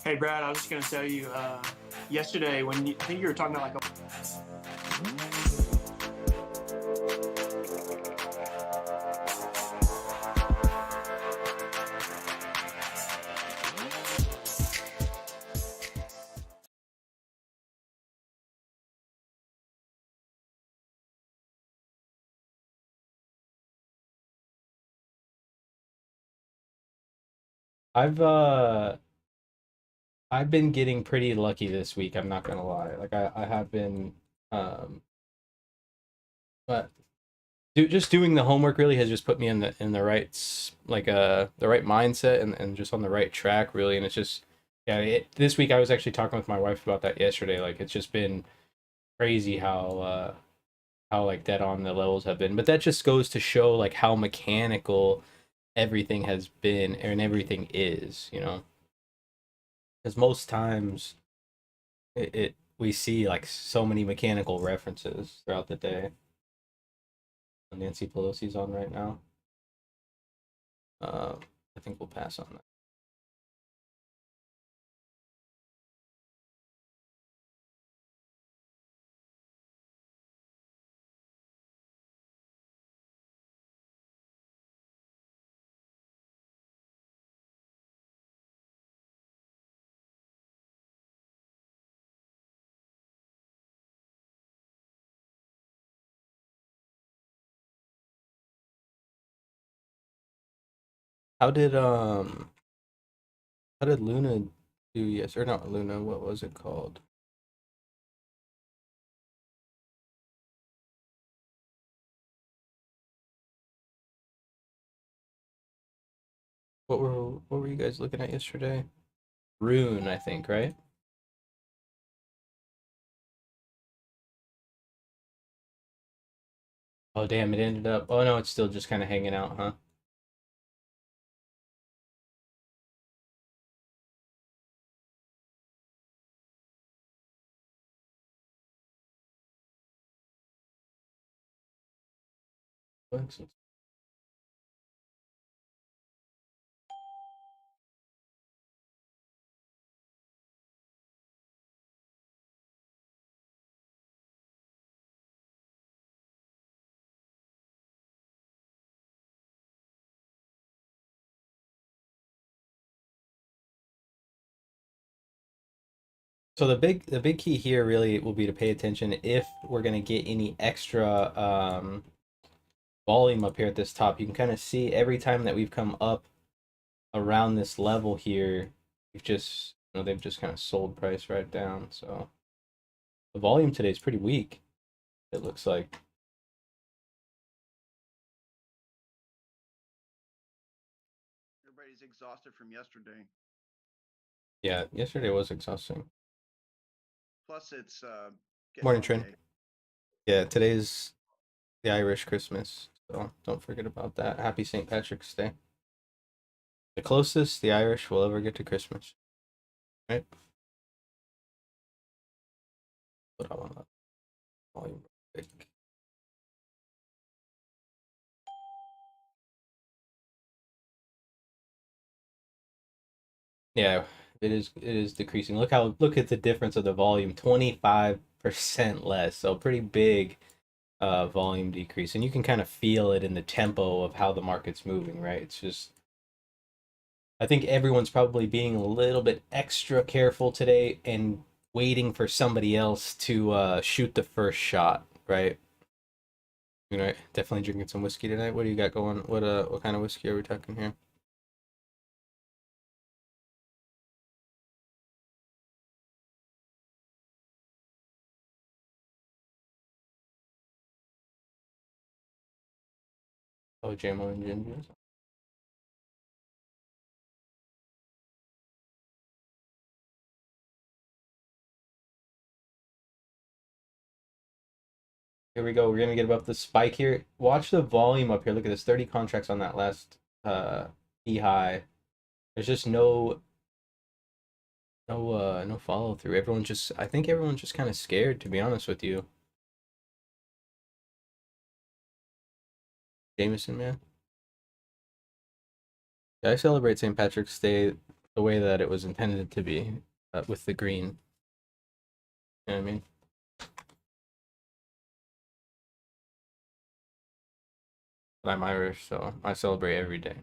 Hey Brad, I was just gonna tell you, yesterday when I think you were talking about like I've uh I've been getting pretty lucky this week, I'm not gonna lie. Like I have been um but just doing the homework really has just put me in the right the right mindset and just on the right track really. And it's just yeah, this week I was actually talking with my wife about that yesterday. Like it's just been crazy how like dead on the levels have been. But that just goes to show like how mechanical everything has been and everything is, you know. Because most times it we see like so many mechanical references throughout the day. Nancy Pelosi's on right now. Uh, I think we'll pass on that. How did um how did Luna do? Yes, or not Luna, what was it called? What were you guys looking at yesterday? Rune, I think, right? Oh damn, it ended up. Oh no, it's still just kind of hanging out, huh? Excellent. So the big key here really will be to pay attention if we're gonna get any extra volume up here at this top. You can kind of see every time that we've come up around this level here, we've just they've just kind of sold price right down. So the volume today is pretty weak, it looks like. Everybody's exhausted from yesterday. Yeah, yesterday was exhausting. Plus, it's getting Morning, on Trent. day. Yeah, today's the Irish Christmas, so don't forget about that. Happy St. Patrick's Day. The closest the Irish will ever get to Christmas, right? Put on that volume real quick. Yeah, it is decreasing. Look at the difference of the volume, 25% less. So pretty big volume decrease. And you can kind of feel it in the tempo of how the market's moving, right? It's just I think everyone's probably being a little bit extra careful today and waiting for somebody else to shoot the first shot, right? You know, definitely drinking some whiskey tonight. What do you got going? What kind of whiskey are we talking here? Oh, JMO and ginger. Here we go. We're gonna get above the spike here. Watch the volume up here. Look at this. 30 contracts on that last E high. There's just no follow through. I think everyone's just kind of scared, to be honest with you. Jameson, man. Yeah, I celebrate St. Patrick's Day the way that it was intended to be, with the green. You know what I mean? But I'm Irish, so I celebrate every day.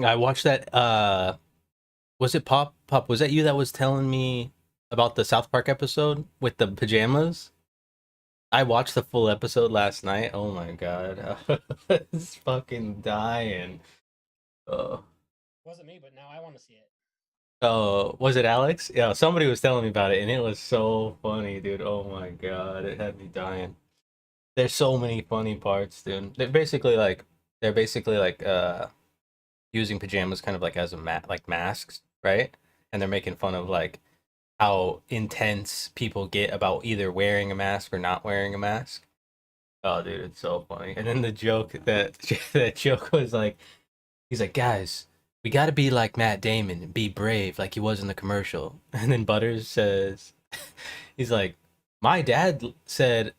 I watched that. Was it Pop? Was that you that was telling me about the South Park episode with the pajamas? I watched the full episode last night. Oh my god, I was fucking dying. Oh, Wasn't me, but now I want to see it. oh, was it Alex? Yeah, somebody was telling me about it, and it was so funny, dude. Oh my god, it had me dying. There's so many funny parts, dude. They're basically like using pajamas kind of like as a like masks, right? And they're making fun of like how intense people get about either wearing a mask or not wearing a mask. Oh, dude, it's so funny. And then the joke that that joke was like, he's like, guys, we got to be like Matt Damon and be brave, like he was in the commercial. And then Butters says, he's like, my dad said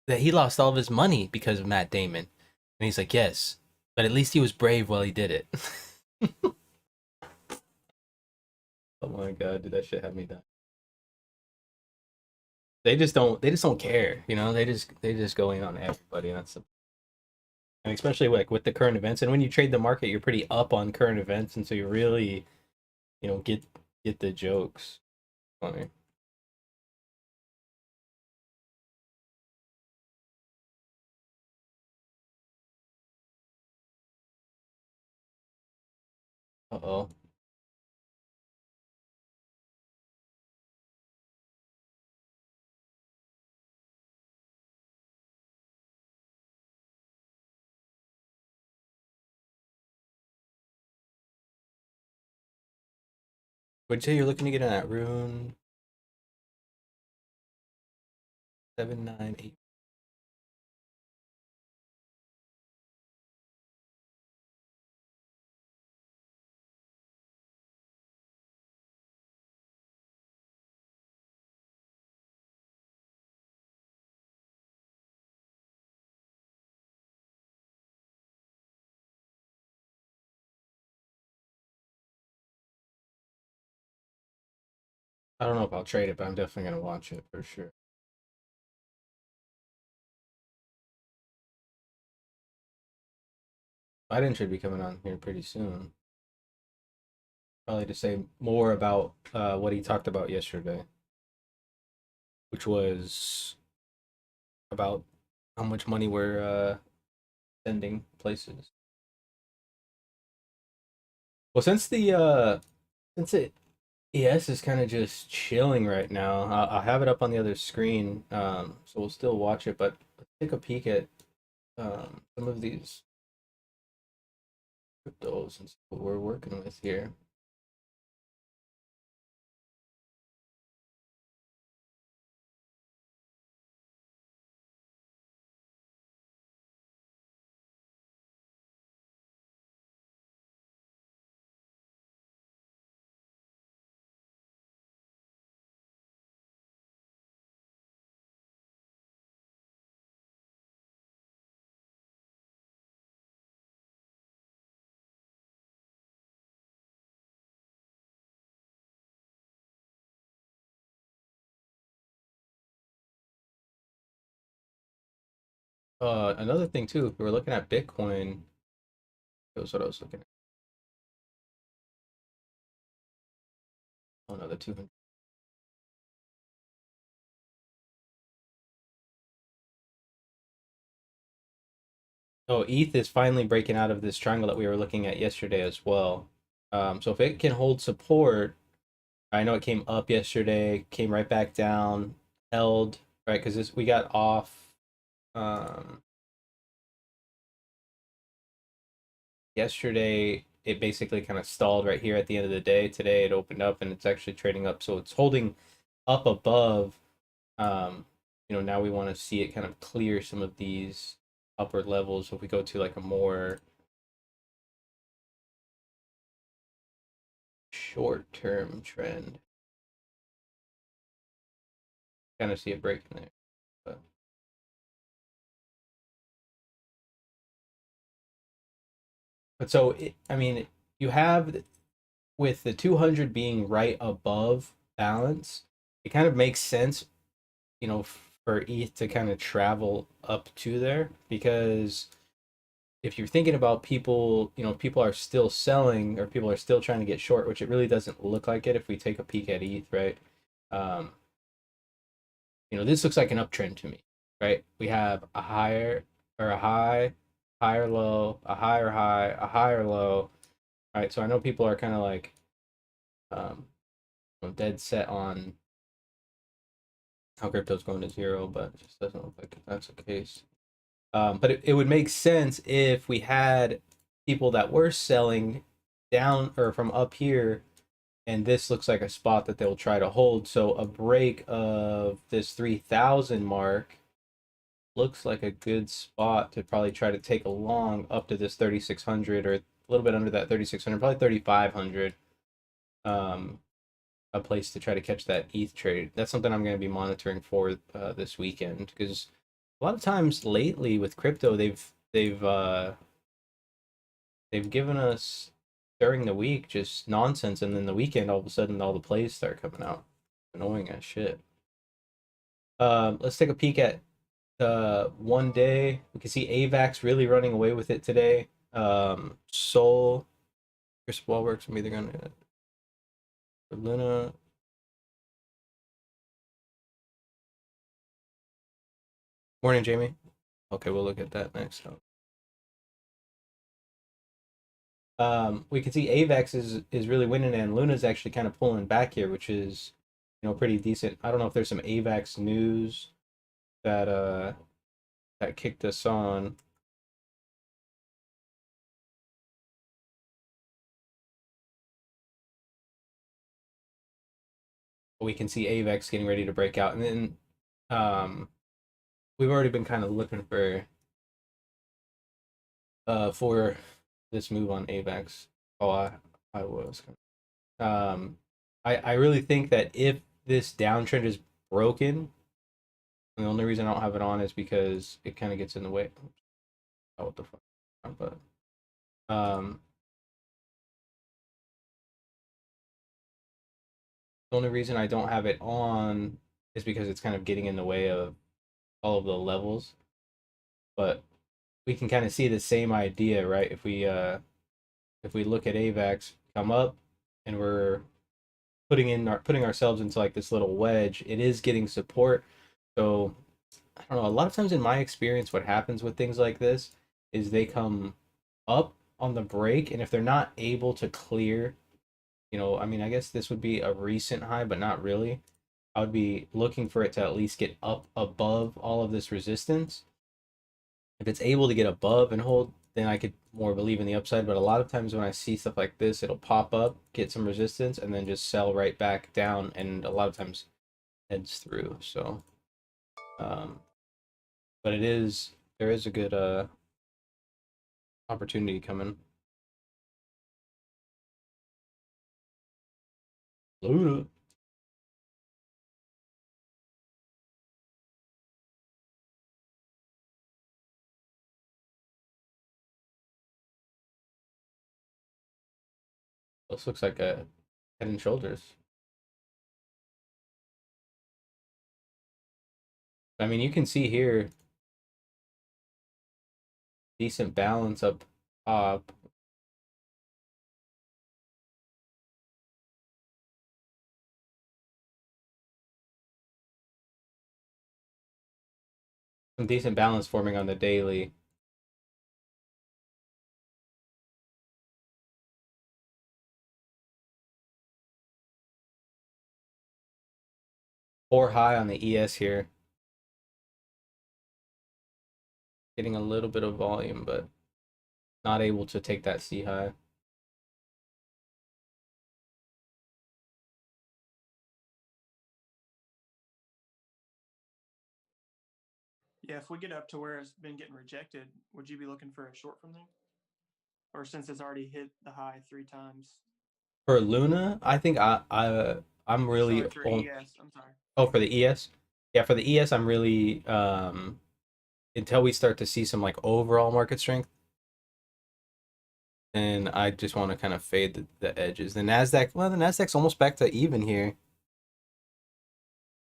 that he lost all of his money because of Matt Damon. And he's like, yes, but at least he was brave while he did it. Oh my god, dude, that shit had me die. They just don't care, you know. They just go in on everybody. And that's and especially like with the current events. And when you trade the market, you're pretty up on current events, and so you really, get the jokes. Funny. Uh-oh. Would you say you're looking to get in that rune 798? I don't know if I'll trade it, but I'm definitely gonna watch it for sure. Biden should be coming on here pretty soon. Probably to say more about what he talked about yesterday, which was about how much money we're sending places. Well, since it ES is kind of just chilling right now. I'll have it up on the other screen, so we'll still watch it. But let's take a peek at some of these cryptos and see what we're working with here. Another thing too, if we were looking at Bitcoin, that was what I was looking at. Oh no, the 200. Oh, ETH is finally breaking out of this triangle that we were looking at yesterday as well. So if it can hold support, I know it came up yesterday, came right back down, held, right? Because we got off yesterday. It basically kind of stalled right here at the end of the day. Today it opened up and it's actually trading up, so it's holding up above. Um, now we want to see it kind of clear some of these upward levels. So if we go to like a more short-term trend. kind of see it breaking there. But so, I mean, you have, with the 200 being right above balance, it kind of makes sense, you know, for ETH to kind of travel up to there, because if you're thinking about people, you know, people are still selling or people are still trying to get short, which it really doesn't look like it if we take a peek at ETH, right? You know, this looks like an uptrend to me, right? We have a higher or a high, higher low, a higher high, a higher low. All right, so I know people are kind of like dead set on how crypto's going to zero, but it just doesn't look like that's the case. But it would make sense if we had people that were selling down or from up here, and this looks like a spot that they'll try to hold. So a break of this 3,000 mark looks like a good spot to probably try to take a long up to this 3,600 or a little bit under that 3,600, probably 3,500. A place to try to catch that ETH trade. That's something I'm going to be monitoring for this weekend, because a lot of times lately with crypto, they've given us during the week just nonsense, and then the weekend all of a sudden all the plays start coming out, annoying as shit. Let's take a peek at the 1 day. We can see AVAX really running away with it today. Sol, Chris Wahlberg's either gonna Luna. Morning, Jamie. Okay, we'll look at that next. We can see AVAX is really winning, and Luna's actually kind of pulling back here, which is, you know, pretty decent. I don't know if there's some AVAX news that that kicked us on. We can see AVAX getting ready to break out, and then we've already been kind of looking for this move on AVAX. Oh, I was. I really think that if this downtrend is broken, and the only reason I don't have it on is because it kind of gets in the way. Oh, what the fuck? But the only reason I don't have it on is because it's kind of getting in the way of all of the levels. But we can kind of see the same idea, right? If we look at AVAX come up and we're putting ourselves into like this little wedge, it is getting support. So I don't know, a lot of times in my experience, what happens with things like this is they come up on the break, and if they're not able to clear, you know, I mean, I guess this would be a recent high, but not really. I would be looking for it to at least get up above all of this resistance. If it's able to get above and hold, then I could more believe in the upside. But a lot of times when I see stuff like this, it'll pop up, get some resistance, and then just sell right back down, and a lot of times heads through. So but there is a good opportunity coming. Luna. This looks like a head and shoulders. I mean, you can see here decent balance up top. Some decent balance forming on the daily. Or high on the ES here. Getting a little bit of volume, but not able to take that C high. Yeah, if we get up to where it's been getting rejected, would you be looking for a short from there? Or since it's already hit the high 3 times? For Luna, I think I'm really Sorry, for ES. I'm sorry. oh, for the ES. Yeah, for the ES, I'm really until we start to see some like overall market strength, and I just want to kind of fade the edges. The Nasdaq, well, the Nasdaq's almost back to even here.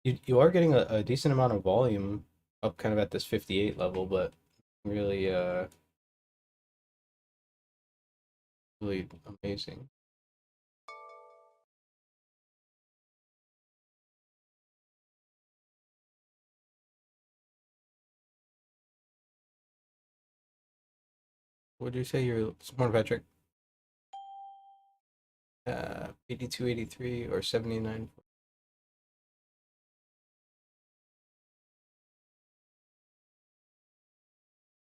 You are getting a decent amount of volume up kind of at this 58 level, but really really amazing. What did you say you're smart, Patrick? 82, 83 or 79.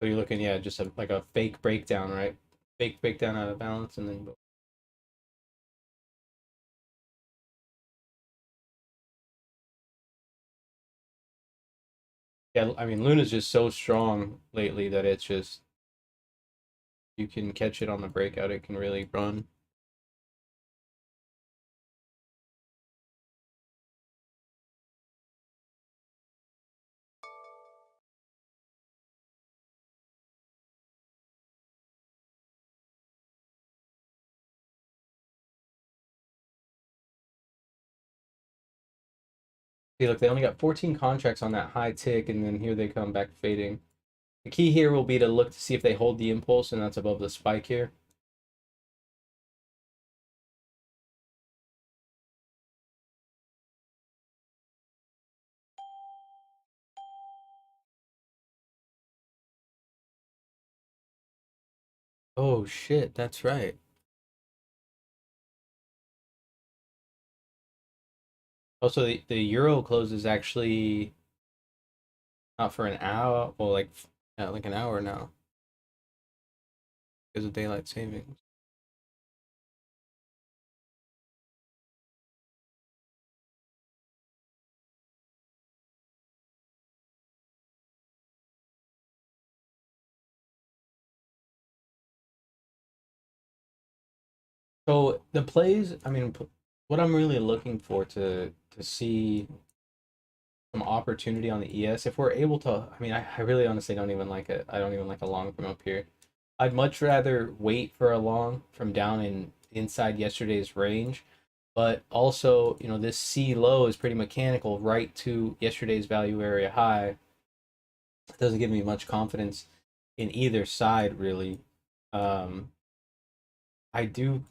So you're looking, yeah, just like a fake breakdown, right? Fake breakdown out of balance, and then yeah, I mean Luna's just so strong lately that it's just you can catch it on the breakout. It can really run. See, look, they only got 14 contracts on that high tick, and then here they come back fading. The key here will be to look to see if they hold the impulse, and that's above the spike here. Oh shit, that's right. Also, the euro closes actually not for an hour, well, like yeah, like an hour now because of daylight savings. So the plays, I mean, what I'm really looking for to see some opportunity on the ES, if we're able to, I mean, I really honestly don't even like it. I don't even like a long from up here. I'd much rather wait for a long from down in inside yesterday's range, but also, you know, this C low is pretty mechanical right to yesterday's value area high. It doesn't give me much confidence in either side really. Um, I do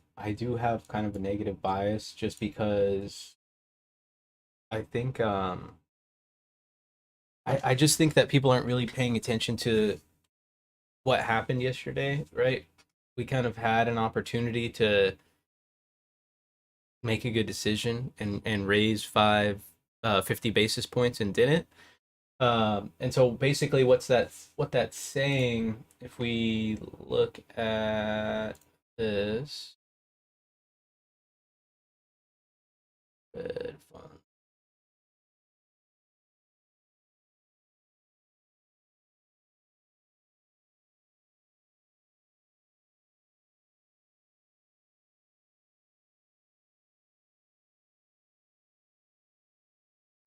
have kind of a negative bias just because I think I just think that people aren't really paying attention to what happened yesterday, right? We kind of had an opportunity to make a good decision and raise 50 basis points and didn't. And so basically what that's saying, if we look at this Fed fund.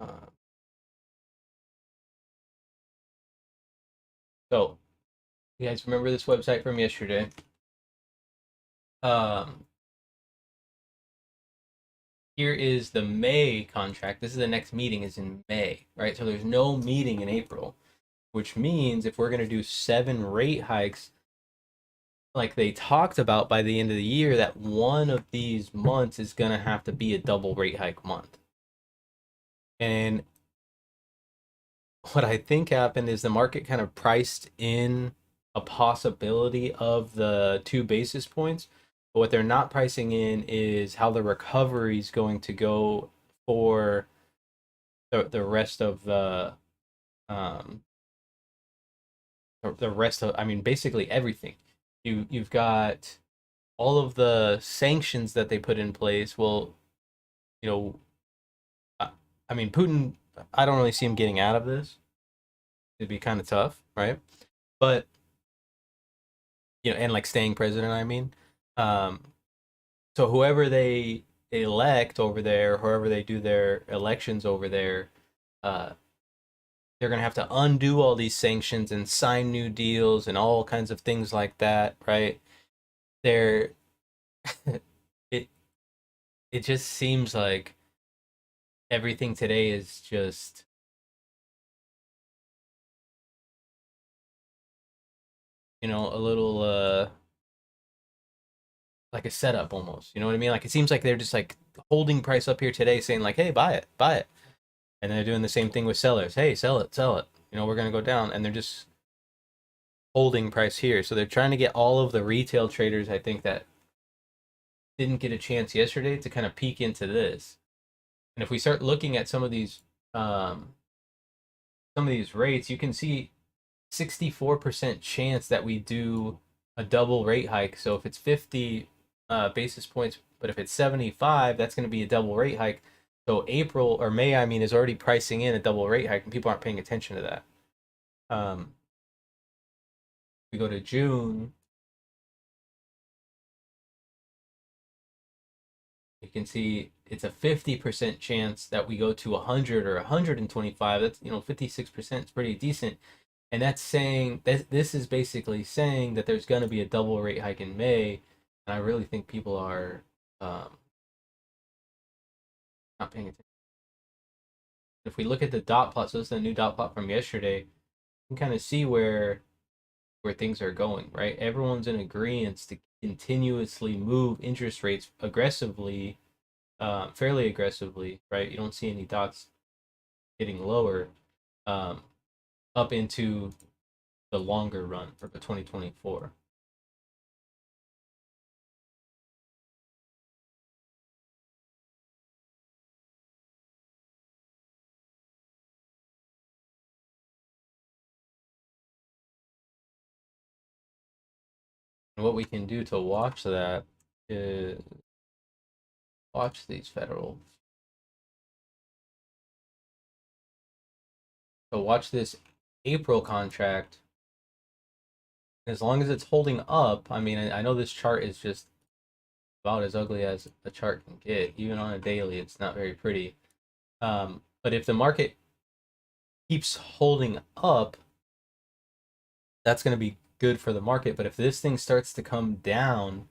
Uh, so you guys remember this website from yesterday? Um, Here is the May contract. This is the next meeting is in May, right? So there's no meeting in April, which means if we're going to do 7 rate hikes, like they talked about by the end of the year, that one of these months is going to have to be a double rate hike month. And what I think happened is the market kind of priced in a possibility of the 2 basis points. But what they're not pricing in is how the recovery is going to go for the rest of um the rest of, I mean, basically everything. You've got all of the sanctions that they put in place. Well, you know, I, I mean, Putin, I don't really see him getting out of this. It'd be kind of tough, right? But you know, and like staying president, I mean. Um, so whoever they elect over there, whoever they do their elections over there, uh, they're going to have to undo all these sanctions and sign new deals and all kinds of things like that, right? They're it it just seems like everything today is just a little like a setup almost. You know what I mean? Like it seems like they're just like holding price up here today saying like, "Hey, buy it, buy it." And they're doing the same thing with sellers. "Hey, sell it, sell it. We're going to go down." And they're just holding price here. So they're trying to get all of the retail traders, I think, that didn't get a chance yesterday to kind of peek into this. And if we start looking at some of these rates, you can see 64% chance that we do a double rate hike. So if it's 50 basis points, but if it's 75, that's going to be a double rate hike. So April or May, I mean, is already pricing in a double rate hike, and people aren't paying attention to that. We go to June, you can see it's a 50% chance that we go to 100 or 125. That's 56% is pretty decent, and that's saying that this is basically saying that there's going to be a double rate hike in May, and I really think people are not paying attention. If we look at the dot plot, so this is the new dot plot from yesterday, you can kind of see where things are going, right? Everyone's in agreement to continuously move interest rates aggressively, fairly aggressively, right? You don't see any dots getting lower up into the longer run for the 2024. And what we can do to watch that is watch these federal. So watch this April contract. As long as it's holding up, I mean, I know this chart is just about as ugly as a chart can get. Even on a daily, it's not very pretty. But if the market keeps holding up, that's going to be good for the market. But if this thing starts to come down,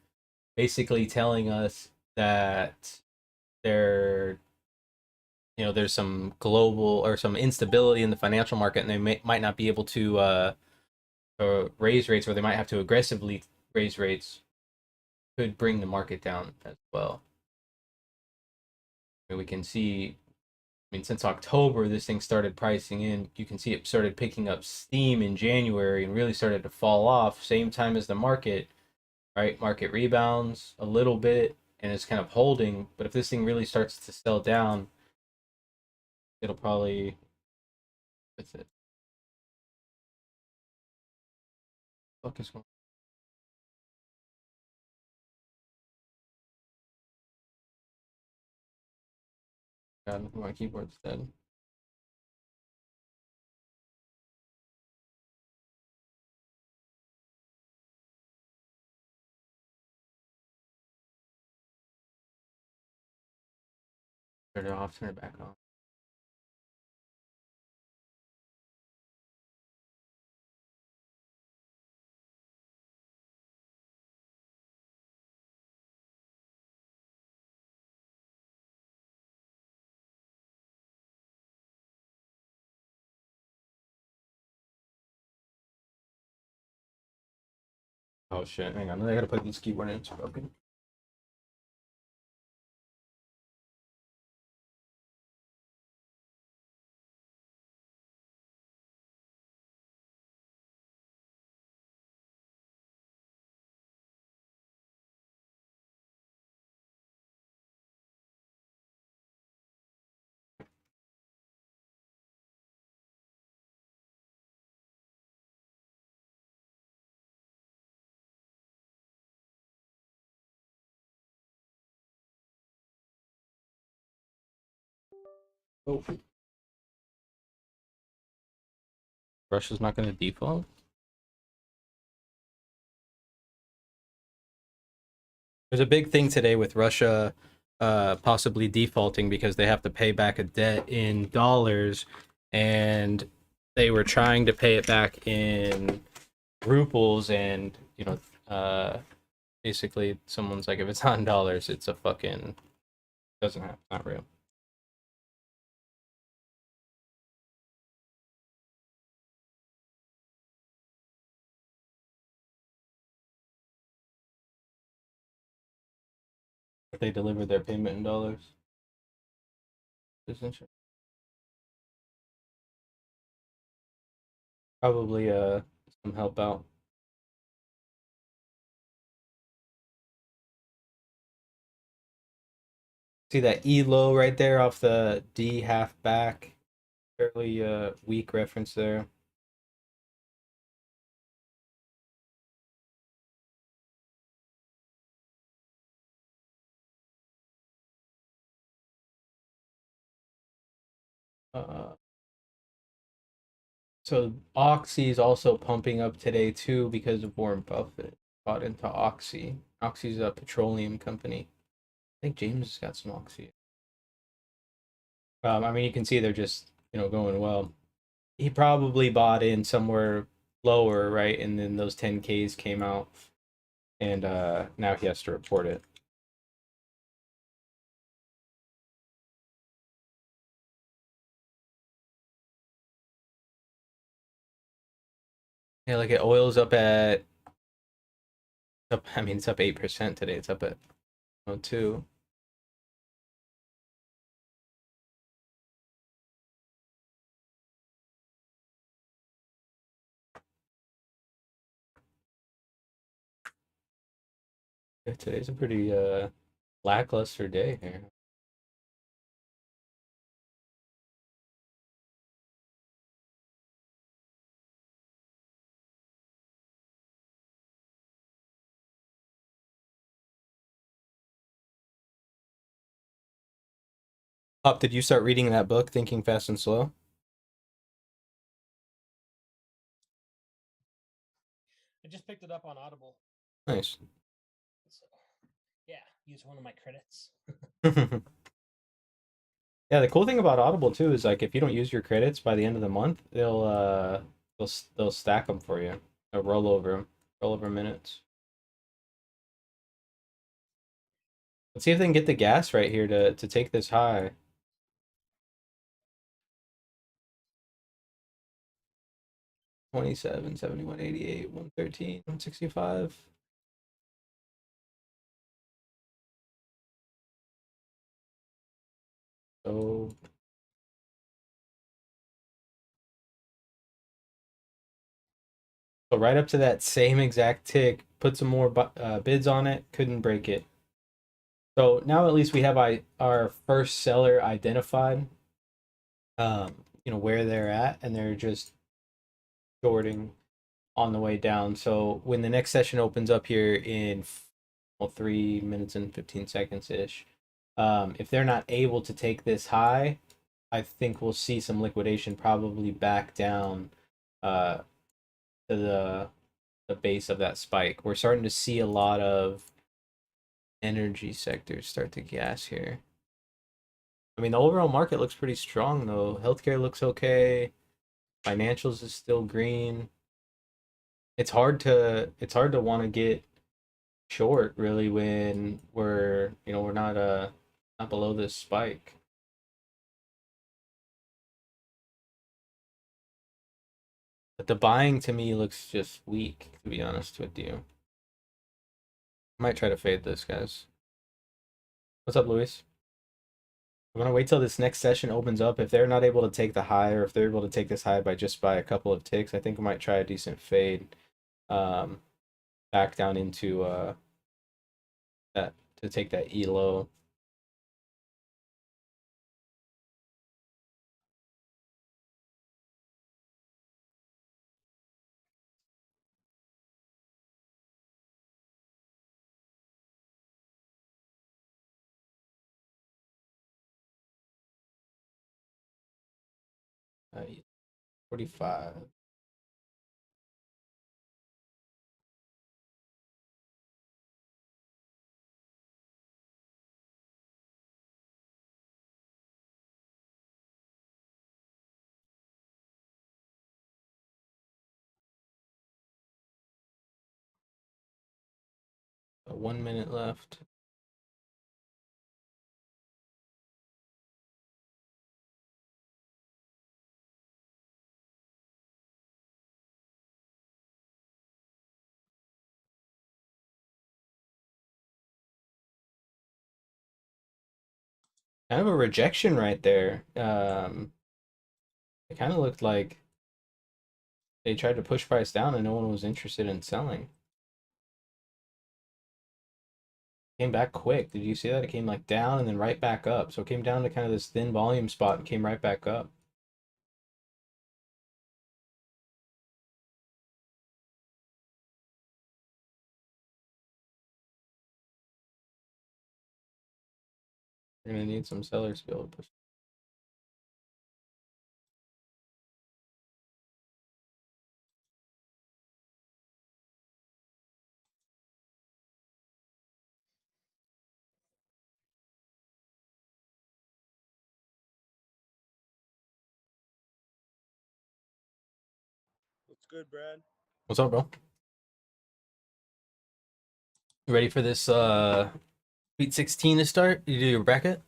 basically telling us that there's some global or some instability in the financial market, and they might not be able to raise rates, or they might have to aggressively raise rates, could bring the market down as well. And we can see, since October, this thing started pricing in. You can see it started picking up steam in January and really started to fall off, same time as the market, right? Market rebounds a little bit and it's kind of holding. But if this thing really starts to sell down, it'll probably, that's it. What is going on? God, my keyboard's dead. Turn it off, turn it back on. Oh shit, hang on, I gotta put this keyboard in, it's broken. Oh. Russia's not going to default? There's a big thing today with Russia possibly defaulting because they have to pay back a debt in dollars, and they were trying to pay it back in ruples, and basically someone's like, if it's not in dollars, it's a fucking doesn't have not real. If they delivered their payment in dollars. Probably some help out. See that E low right there off the D half back. Fairly weak reference there. So Oxy is also pumping up today too because of Warren Buffett bought into Oxy. Oxy's a petroleum company. I think James has got some Oxy. I mean, you can see they're just going well. He probably bought in somewhere lower, right? And then those 10Ks came out, and now he has to report it. Yeah, like oil's up at I mean, it's up 8% today. It's up at 2. Yeah, today's a pretty lackluster day here. Pop, did you start reading that book, Thinking Fast and Slow? I just picked it up on Audible. Nice. So, yeah, use one of my credits. Yeah, the cool thing about Audible too is like if you don't use your credits by the end of the month, they'll stack them for you. They'll roll over minutes. Let's see if they can get the gas right here to take this high. 27, 71, 88, 113, 165. So right up to that same exact tick, put some more bids on it, couldn't break it. So now at least we have our first seller identified, where they're at, and they're just shorting on the way down. So when the next session opens up here in 3 minutes and 15 seconds ish, if they're not able to take this high, I think we'll see some liquidation probably back down to the base of that spike. We're starting to see a lot of energy sectors start to gas here. I mean, the overall market looks pretty strong though. Healthcare looks okay. Financials is still green. It's hard to want to get short really when we're not below this spike. But the buying to me looks just weak, to be honest with you. I might try to fade this, guys. What's up, Luis? I'm gonna wait till this next session opens up. If they're not able to take the high, or if they're able to take this high by a couple of ticks, I think I might try a decent fade. Back down into that to take that E low. Uh, 45. 1 minute left. Kind of a rejection right there. It kind of looked like they tried to push price down and no one was interested in selling. Came back quick. Did you see that? It came like down and then right back up. So it came down to kind of this thin volume spot and came right back up. We're gonna need some sellers to be able to push. What's good, Brad? What's up, bro? You ready for this Sweet 16 to start? You do your bracket?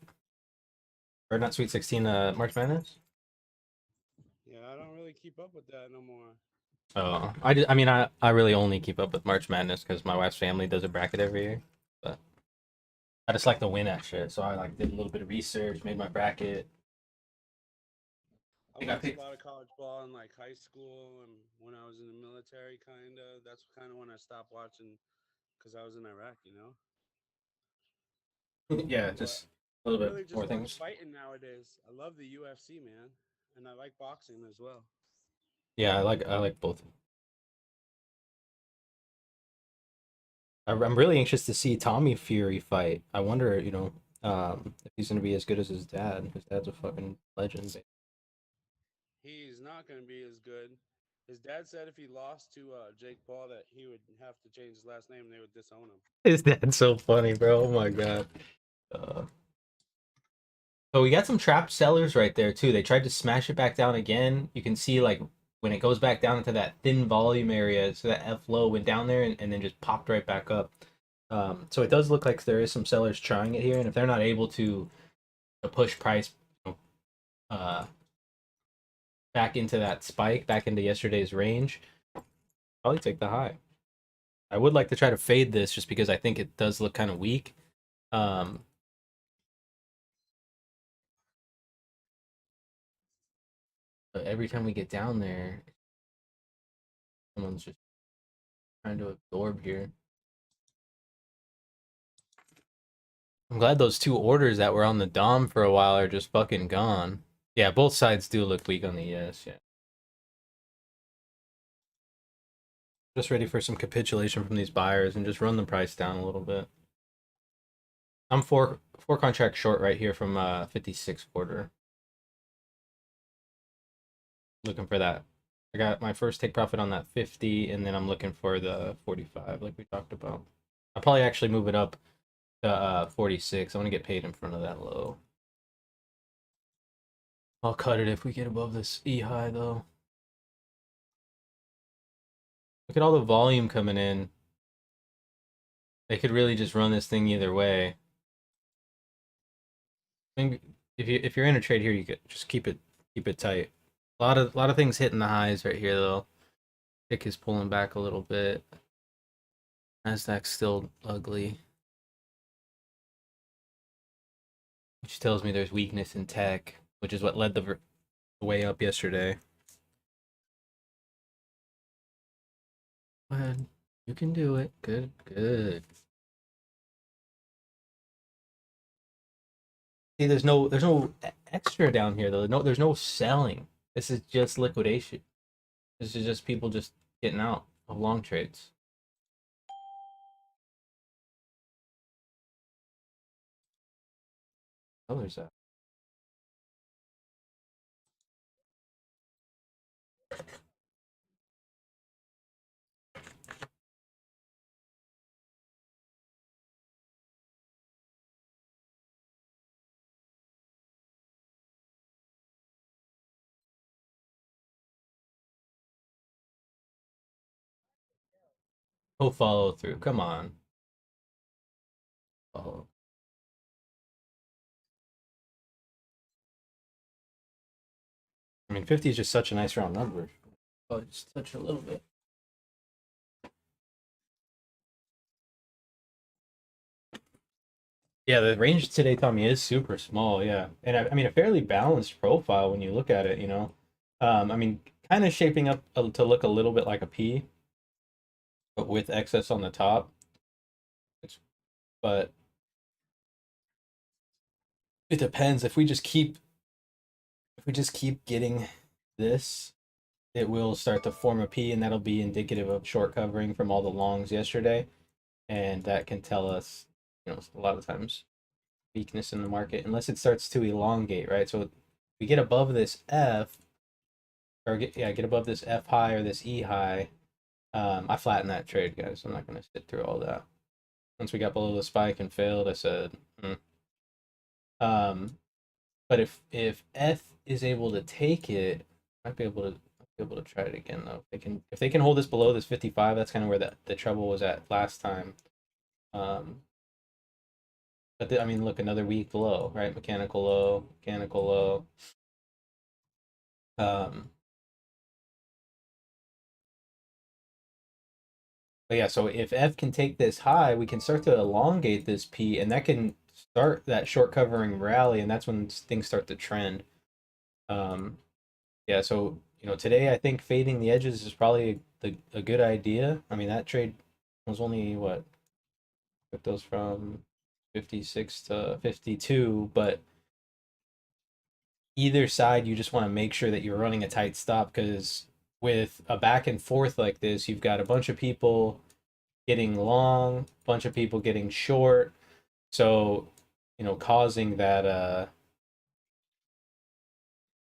Or not Sweet 16, March Madness? Yeah, I don't really keep up with that no more. Oh, I mean, I really only keep up with March Madness because my wife's family does a bracket every year. But I just like to win that shit. So I like did a little bit of research, made my bracket. I think I watched picked- a lot of college ball in like high school and when I was in the military, kind of. That's kind of when I stopped watching because I was in Iraq, you know. Yeah, But just a little I bit really just more watch things. fighting nowadays. I love the UFC, man, and I like boxing as well. Yeah, I like both. I'm really anxious to see Tommy Fury fight. I wonder, if he's gonna be as good as his dad. His dad's a fucking legend. He's not going to be as good. His dad said if he lost to Jake Paul that he would have to change his last name and they would disown him. His dad's so funny, bro. Oh my god. So we got some trap sellers right there too. They tried to smash it back down again. You can see like when it goes back down into that thin volume area, so that F low went down there and then just popped right back up. So it does look like there is some sellers trying it here, and if they're not able to push price uh, back into that spike, back into yesterday's range, probably take the high. I would like to try to fade this just because I think it does look kind of weak. Um, but every time we get down there, someone's just trying to absorb here. I'm glad those two orders that were on the Dom for a while are just fucking gone. Yeah, both sides do look weak on the ES, yeah. Just ready for some capitulation from these buyers and just run the price down a little bit. I'm four contracts short right here from 56 quarter. Looking for that. I got my first take profit on that 50, and then I'm looking for the 45, like we talked about. I'll probably actually move it up to 46. I want to get paid in front of that low. I'll cut it if we get above this E high, though. Look at all the volume coming in. They could really just run this thing either way. I think if you're in a trade here, you could just keep it tight. A lot of things hitting the highs right here though. Tick is pulling back a little bit. Nasdaq's still ugly, which tells me there's weakness in tech, which is what led the way up yesterday. Go ahead, you can do it. Good, good. See, there's no extra down here though. There's no selling. This is just liquidation. This is just people just getting out of long trades. Oh, there's that. He'll follow through. Come on. Oh. I mean, 50 is just such a nice round number. Oh, just touch a little bit. Yeah, the range today, Tommy, is super small. Yeah, and I mean a fairly balanced profile when you look at it. I mean, kind of shaping up to look a little bit like a P, but with excess on the top. But it depends. If we just keep getting this, it will start to form a P, and that'll be indicative of short covering from all the longs yesterday, and that can tell us, a lot of times weakness in the market unless it starts to elongate, right? So we get above this F, or get above this F high or this E high. I flattened that trade, guys. I'm not going to sit through all that. Once we got below the spike and failed, I said, but if F is able to take it, might be able to try it again though. If they can hold this below this 55, that's kind of where the trouble was at last time. But I mean, look, another weak low, right? Mechanical low, mechanical low. But yeah, so if F can take this high, we can start to elongate this P, and that can start that short covering rally, and that's when things start to trend. Yeah, so today I think fading the edges is probably a good idea. I mean, that trade was only what took those from 56 to 52, but either side you just want to make sure that you're running a tight stop, because with a back and forth like this, you've got a bunch of people getting long, a bunch of people getting short, so causing that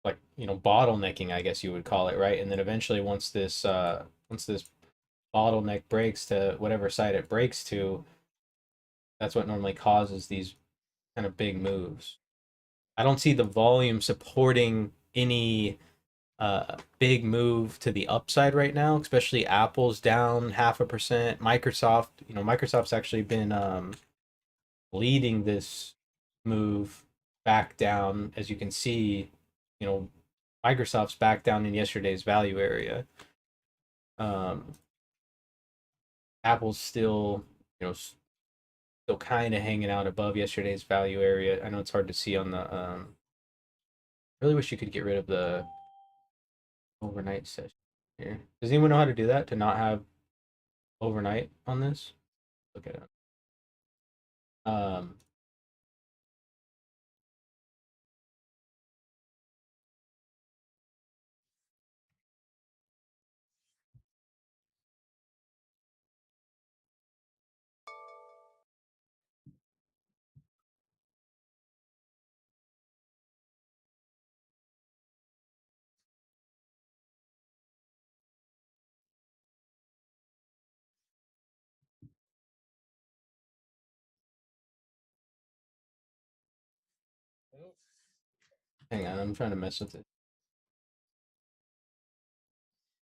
like bottlenecking, I guess you would call it, right? And then eventually once this bottleneck breaks to whatever side it breaks to, that's what normally causes these kind of big moves. I don't see the volume supporting any big move to the upside right now, especially Apple's down 0.5%. Microsoft's actually been leading this move back down. As you can see, Microsoft's back down in yesterday's value area. Apple's still, still kind of hanging out above yesterday's value area. I know it's hard to see on the. Really wish you could get rid of the overnight session here. Does anyone know how to do that to not have overnight on this? Look at it. Oh, Hang on, I'm trying to mess with it.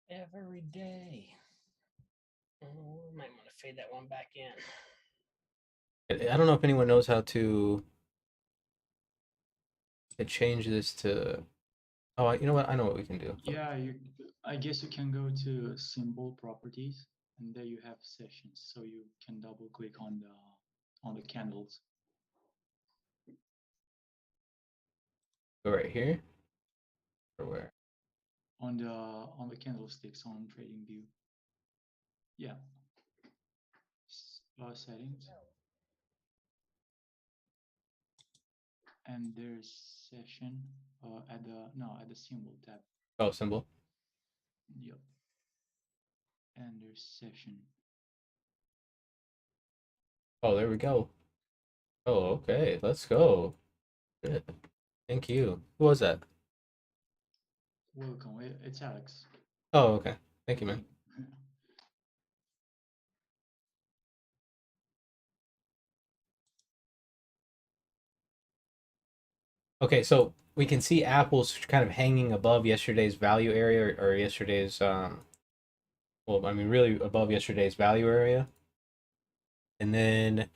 every day. Oh, might want to fade that one back in. I don't know if anyone knows how to change this to. Oh, you know what? I know what we can do. Yeah, I guess you can go to symbol properties, and there you have sessions, so you can double click on the candles. Go right here. Or where? On the candlesticks on TradingView. Yeah. Settings. And there's session at the symbol tab. Oh, symbol. Yep. And there's session. Oh, there we go. Oh, okay. Let's go. Good. Thank you. Who was that? Welcome. It's Alex. Oh, okay. Thank you, man. Okay, so we can see Apple's kind of hanging above yesterday's value area, or yesterday's well, I mean really above yesterday's value area. And then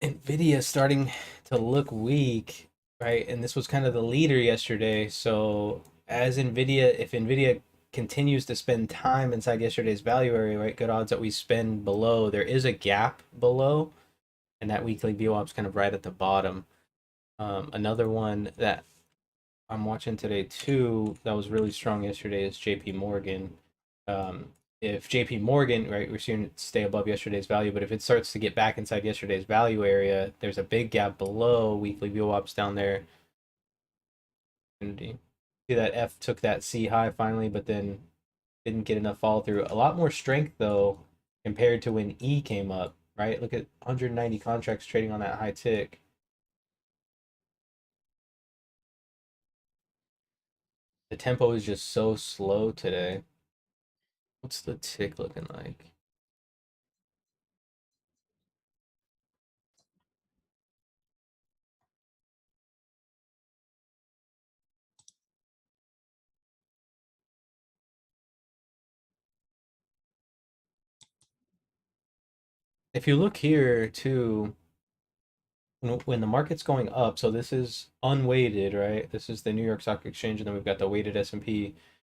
Nvidia starting to look weak, right? And this was kind of the leader yesterday. So as Nvidia, if Nvidia continues to spend time inside yesterday's value area, right? Good odds that we spend below. There is a gap below, and that weekly VWAP's kind of right at the bottom. Another one that I'm watching today too that was really strong yesterday is JP Morgan. If JP Morgan, right, we're seeing it stay above yesterday's value, but if it starts to get back inside yesterday's value area, there's a big gap below weekly VWAPs down there. And you see that F took that C high finally, but then didn't get enough follow through. A lot more strength though compared to when E came up, right? Look at 190 contracts trading on that high tick. The tempo is just so slow today. What's the tick looking like? If you look here too, when the market's going up, so this is unweighted, right? This is the New York Stock Exchange, and then we've got the weighted S&P.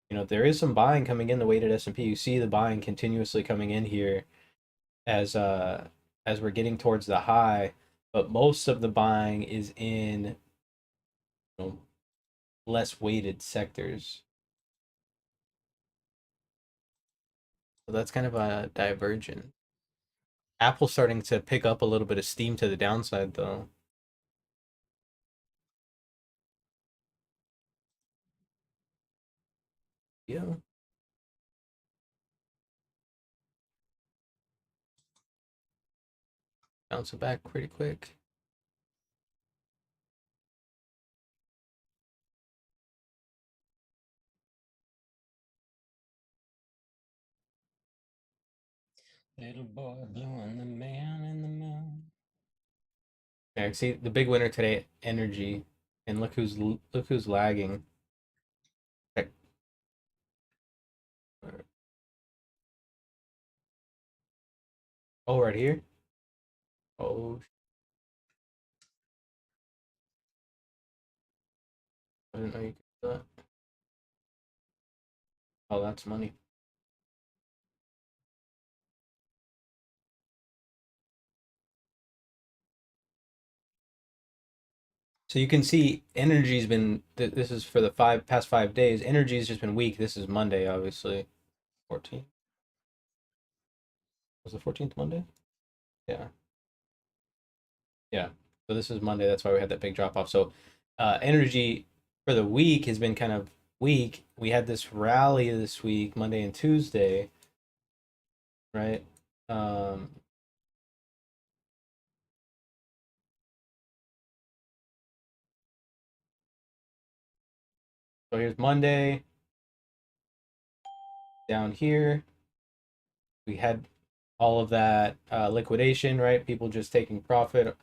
You know, there is some buying coming in the weighted S&P. You see the buying continuously coming in here as we're getting towards the high, but most of the buying is in, you know, less weighted sectors. So that's kind of a divergent. Apple's starting to pick up a little bit of steam to the downside though. Yeah. Bouncing back pretty quick. Little boy blue and the man in the moon. Yeah, see the big winner today, energy, and look who's lagging. Okay. Oh, right here. Oh, I didn't know you could do that. Oh, that's money. So you can see energy's been. This is for the past 5 days. Energy's just been weak. This is Monday, obviously. 14th. Was the 14th Monday? Yeah. Yeah. So this is Monday. That's why we had that big drop off. So energy for the week has been kind of weak. We had this rally this week, Monday and Tuesday, right? So here's Monday. Down here, we had all of that liquidation, right? People just taking profit.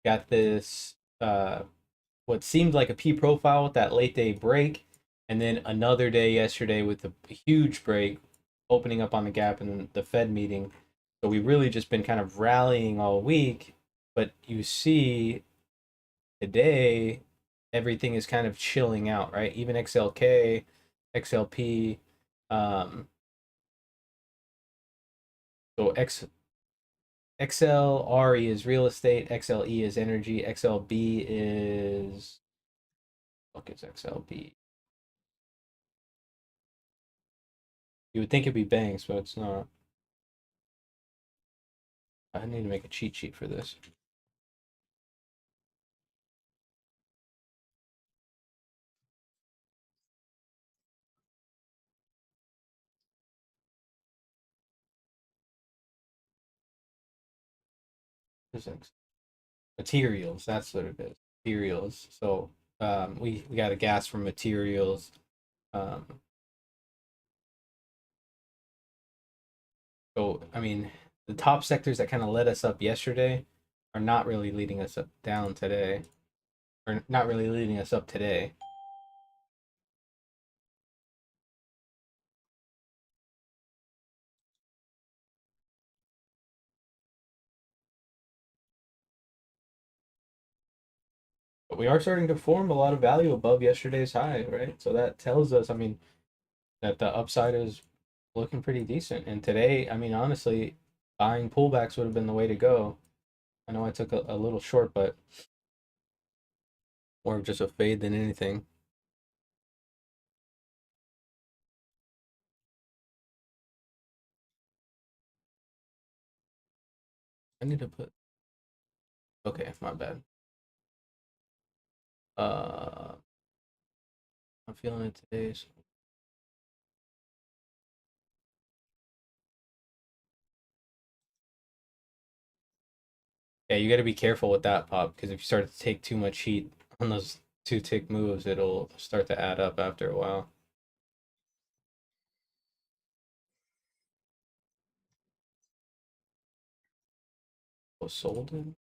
Got this what seemed like a P profile with that late day break, and then another day yesterday with a huge break, opening up on the gap in the Fed meeting. So we really just been kind of rallying all week, but you see today everything is kind of chilling out, right? Even XLK, XLP, so XLRE is real estate, XLE is energy, XLB is what is XLB? You would think it'd be banks, but it's not. I need to make a cheat sheet for this. Physics. Materials, that's what it is. Materials. So we got a gas from materials. Um, so I mean the top sectors that kind of led us up yesterday are not really leading us up down today. Or not really leading us up today. But we are starting to form a lot of value above yesterday's high, right? So that tells us, I mean, that the upside is looking pretty decent. And today, I mean, honestly, buying pullbacks would have been the way to go. I know I took a little short, but more of just a fade than anything. I need to put, okay, my bad. I'm feeling it today. So. Yeah, you got to be careful with that pop, because if you start to take too much heat on those 2-tick moves, it'll start to add up after a while. Was sold in?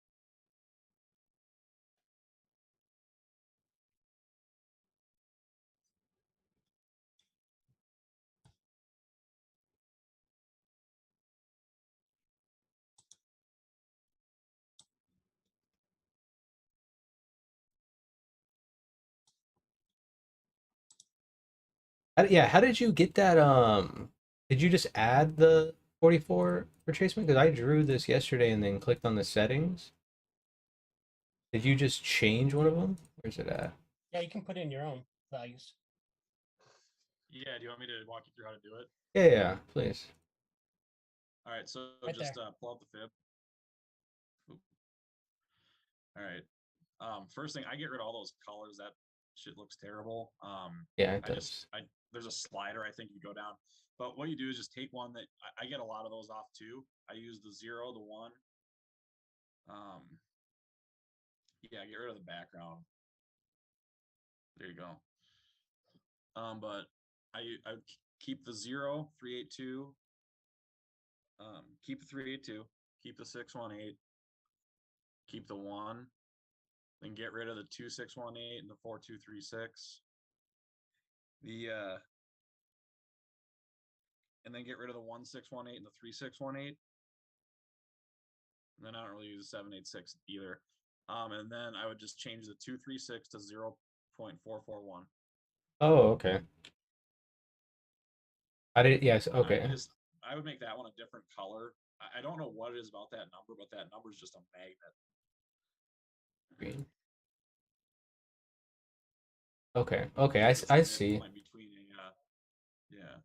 Yeah, how did you get that? Did you just add the 44 retracement? Because I drew this yesterday and then clicked on the settings. Did you just change one of them? Where's it at? Yeah, you can put in your own values. Yeah, do you want me to walk you through how to do it? Yeah, please. All right, so Right just there. pull up the fib. Oop. All right. First thing, I get rid of all those colors. That shit looks terrible. Yeah, it does. There's a slider I think you go down, but what you do is just take one that I get a lot of those off too. I use the 0, the 1. Yeah, get rid of the background. There you go. But I would keep the 0, 382. Keep the 382. Keep the 618. Keep the 1. Then get rid of the 2618 and the 4236. And then get rid of the 1618 and the 3618. And then I don't really use the 786 either. And then I would just change the 236 to 0.441. Oh, okay. I did, yes, okay. I would make that one a different color. I don't know what it is about that number, but that number is just a magnet. Green. Okay, I see. Between yeah,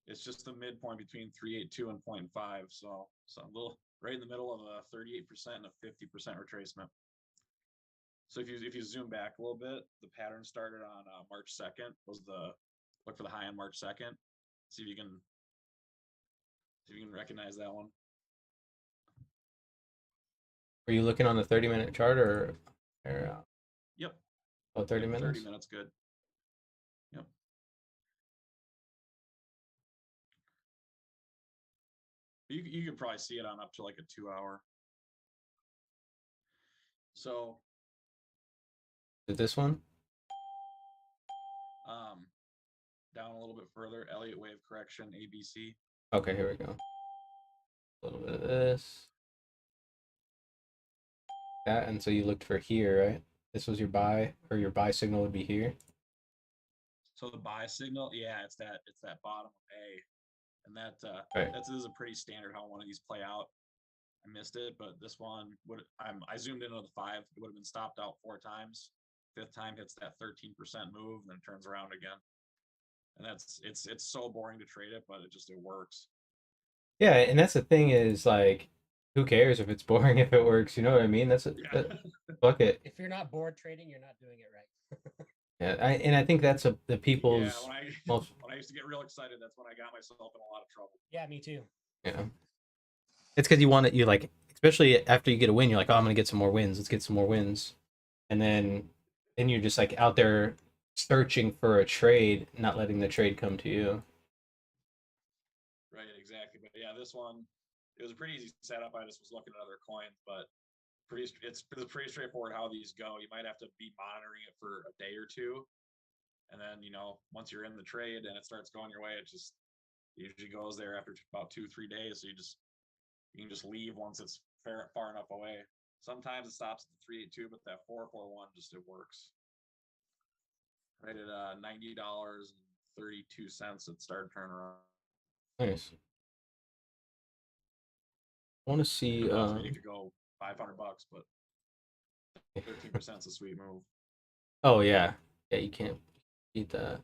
it's just the midpoint between 382 and 0.5. So a little right in the middle of a 38% and a 50% retracement. So if you zoom back a little bit, the pattern started on March 2nd. Look for the high on March 2nd. See if you can recognize that one. Are you looking on the 30-minute chart or Yep. Oh, 30 minutes? 30 minutes, good. Yep. You could probably see it on up to like a 2-hour. So Is it this one? down a little bit further, Elliott wave correction, ABC. Okay, here we go. A little bit of this. That, and so you looked for here, right? This was your buy, or your buy signal would be here. So the buy signal, yeah, it's that bottom of A. And that right. This is a pretty standard how one of these play out. I missed it, but this one I zoomed into the 5. It would have been stopped out 4 times. 5th time hits that 13% move, and then turns around again. And it's so boring to trade it, but it works. Yeah, and that's the thing is like, who cares if it's boring if it works? You know what I mean? Fuck it. If you're not bored trading, you're not doing it right. Yeah, I think that's the people's. Yeah, when I used to get real excited, that's when I got myself in a lot of trouble. Yeah, me too. Yeah, it's because you like, especially after you get a win, you're like, oh, I'm gonna get some more wins. Let's get some more wins, and then you're just like out there searching for a trade, not letting the trade come to you. Right, exactly. But yeah, this one, it was a pretty easy setup. I just was looking at other coins, but it's pretty straightforward how these go. You might have to be monitoring it for a day or two, and then once you're in the trade and it starts going your way, it usually goes there after about 2-3 days. So you can just leave once it's far enough away. Sometimes it stops at the 382, but that 441 just it works. Right at $90.32, it started turning around. Nice. I want to see. It does need to go $500, but 13% is a sweet move. Oh yeah, yeah. You can't beat that.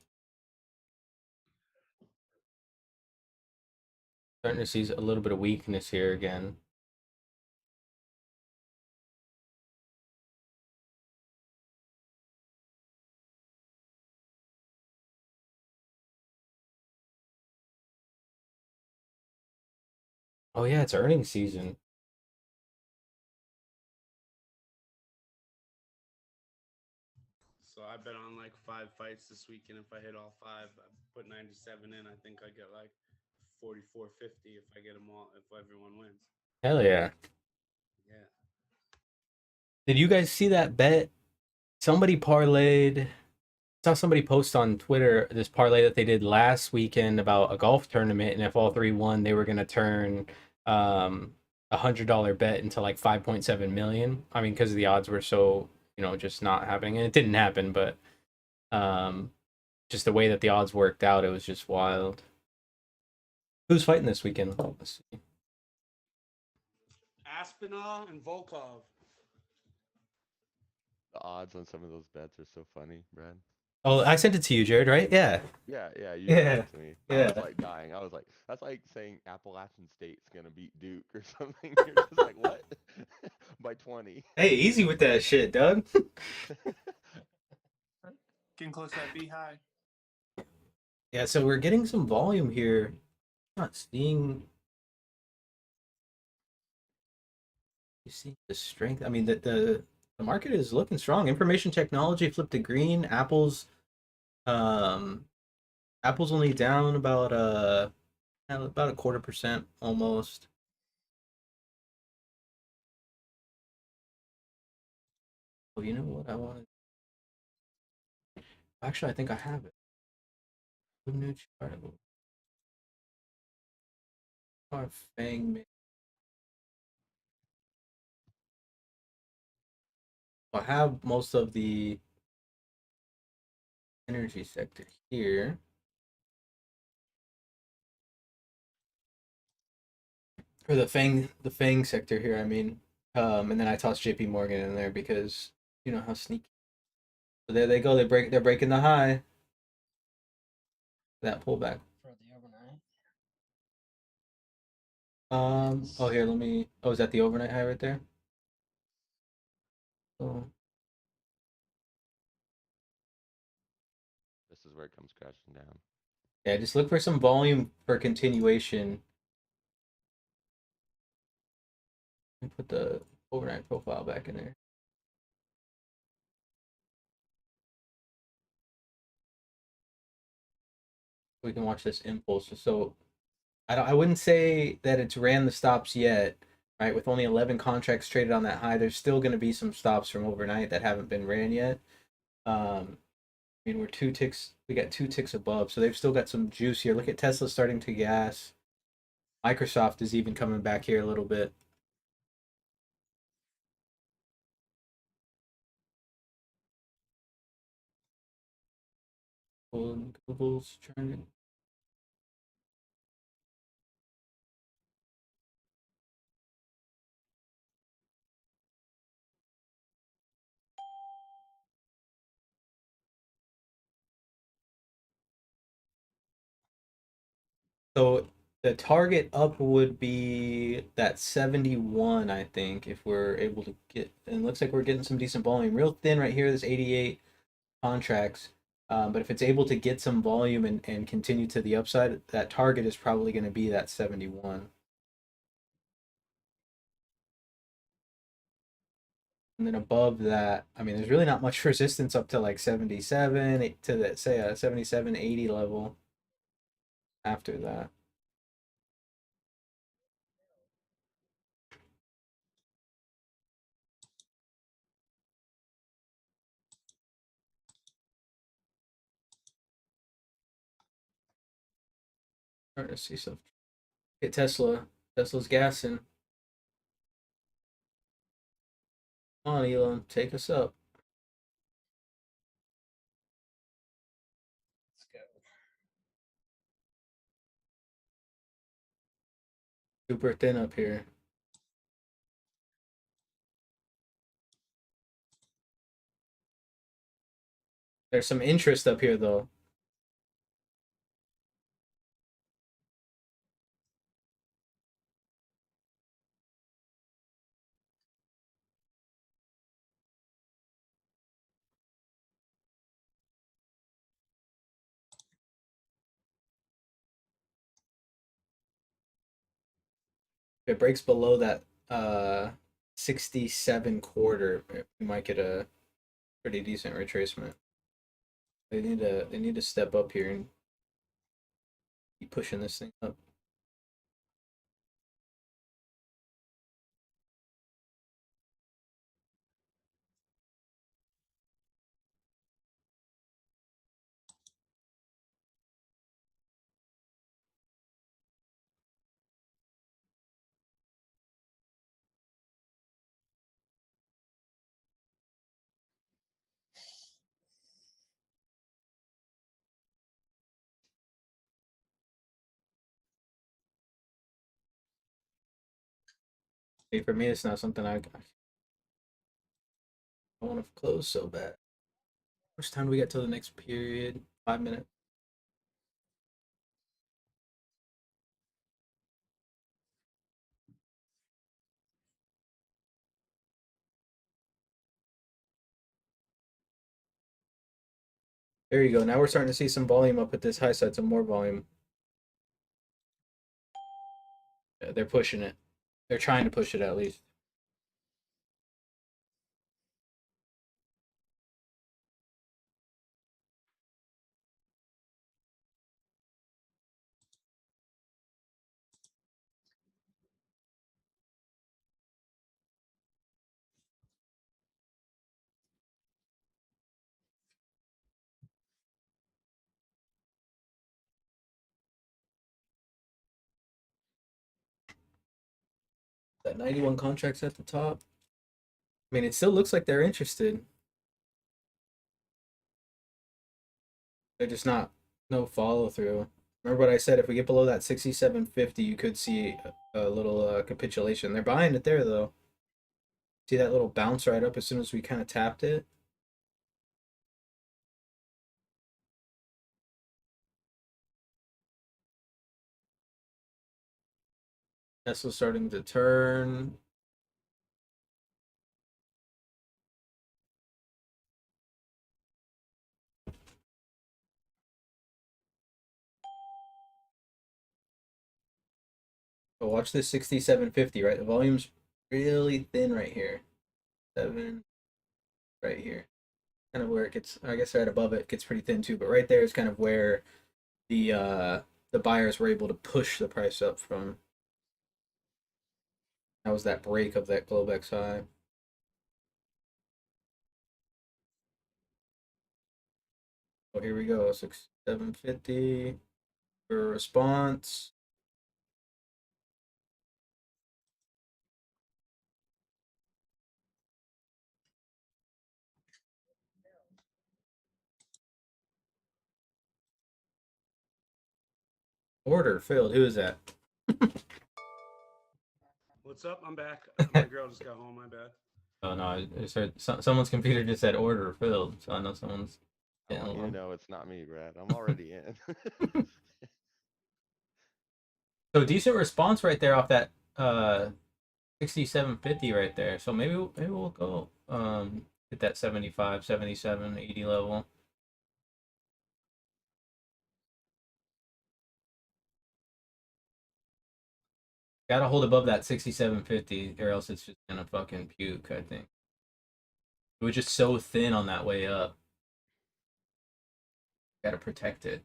Starting to see a little bit of weakness here again. Oh yeah, it's earnings season. So I bet on like 5 fights this week, and if I hit all 5, I put 97 in. I think I get like 44.50 if I get them all. If everyone wins. Hell yeah. Yeah. Did you guys see that bet? Somebody parlayed. Saw somebody post on Twitter this parlay that they did last weekend about a golf tournament, and if all three won, they were gonna turn $100 bet into like 5.7 million. I mean, because the odds were so, just not happening, and it didn't happen, but just the way that the odds worked out, it was just wild. Who's fighting this weekend? Let's see. Aspinall and Volkov. The odds on some of those bets are so funny, Brad. Oh, I sent it to you, Jared, right? Yeah. Yeah, you Yeah, sent it to me. I was yeah. like dying. I was like, that's like saying Appalachian State's gonna beat Duke or something. You're just like, what? By 20. Hey, easy with that shit, Doug. Getting close to that B-high. Yeah, so we're getting some volume here. Not seeing. You see the strength. I mean, the market is looking strong. Information technology flipped to green. Apple's only down about a 0.25% almost. Oh, you know what I wanted? Actually, I think I have it. New chart. Our Fang. I have most of the energy sector here. Or the Fang sector here, I mean. And then I tossed JP Morgan in there because you know how sneaky. So there they go. They're breaking the high. That pullback. For the overnight. Oh here, let me. Oh, is that the overnight high right there? Oh. This is where it comes crashing down. Yeah, just look for some volume for continuation. Let me put the overnight profile back in there. We can watch this impulse. So I wouldn't say that it's ran the stops yet, right? With only 11 contracts traded on that high, there's still going to be some stops from overnight that haven't been ran yet. I mean, we got 2 ticks above, so they've still got some juice here. Look at Tesla starting to gas. Microsoft is even coming back here a little bit. Google's trying. So the target up would be that 71, I think, if we're able to get. And it looks like we're getting some decent volume. Real thin right here, this 88 contracts. But if it's able to get some volume and continue to the upside, that target is probably going to be that 71. And then above that, I mean, there's really not much resistance up to like 77 to that, say a 77, 80 level after that. Starting to see stuff. Get Tesla. Tesla's gassing. Come on, Elon, take us up. Let's go. Super thin up here. There's some interest up here, though. If it breaks below that 67 quarter, we might get a pretty decent retracement. They need to step up here and keep pushing this thing up. Hey, for me, it's not something I want to close so bad. How much time do we get till the next period? 5 minutes. There you go. Now we're starting to see some volume up at this high side, some more volume. Yeah, they're pushing it. They're trying to push it at least. That 91 contracts at the top. I mean, it still looks like they're interested. They're just not, no follow through. Remember what I said? If we get below that 67.50, you could see a little capitulation. They're buying it there though. See that little bounce right up as soon as we kind of tapped it? Tesla's starting to turn. But watch this 67.50, right? The volume's really thin right here. 7 right here. Kind of where it gets, I guess right above it gets pretty thin too, but right there is kind of where the buyers were able to push the price up from. That was that break of that Globex high. Oh, here we go. 6750 for response. Order filled. Who is that? What's up? I'm back. My girl just got home. My bad. Oh no, I just heard someone's computer just said order filled, so I know someone's. I want you to know it's not me, Brad. I'm already in. So decent response right there off that 6750 right there. So maybe we'll go hit that 75, 77, 80 level. Gotta hold above that 6750 or else it's just gonna fucking puke, I think. It was just so thin on that way up. Gotta protect it.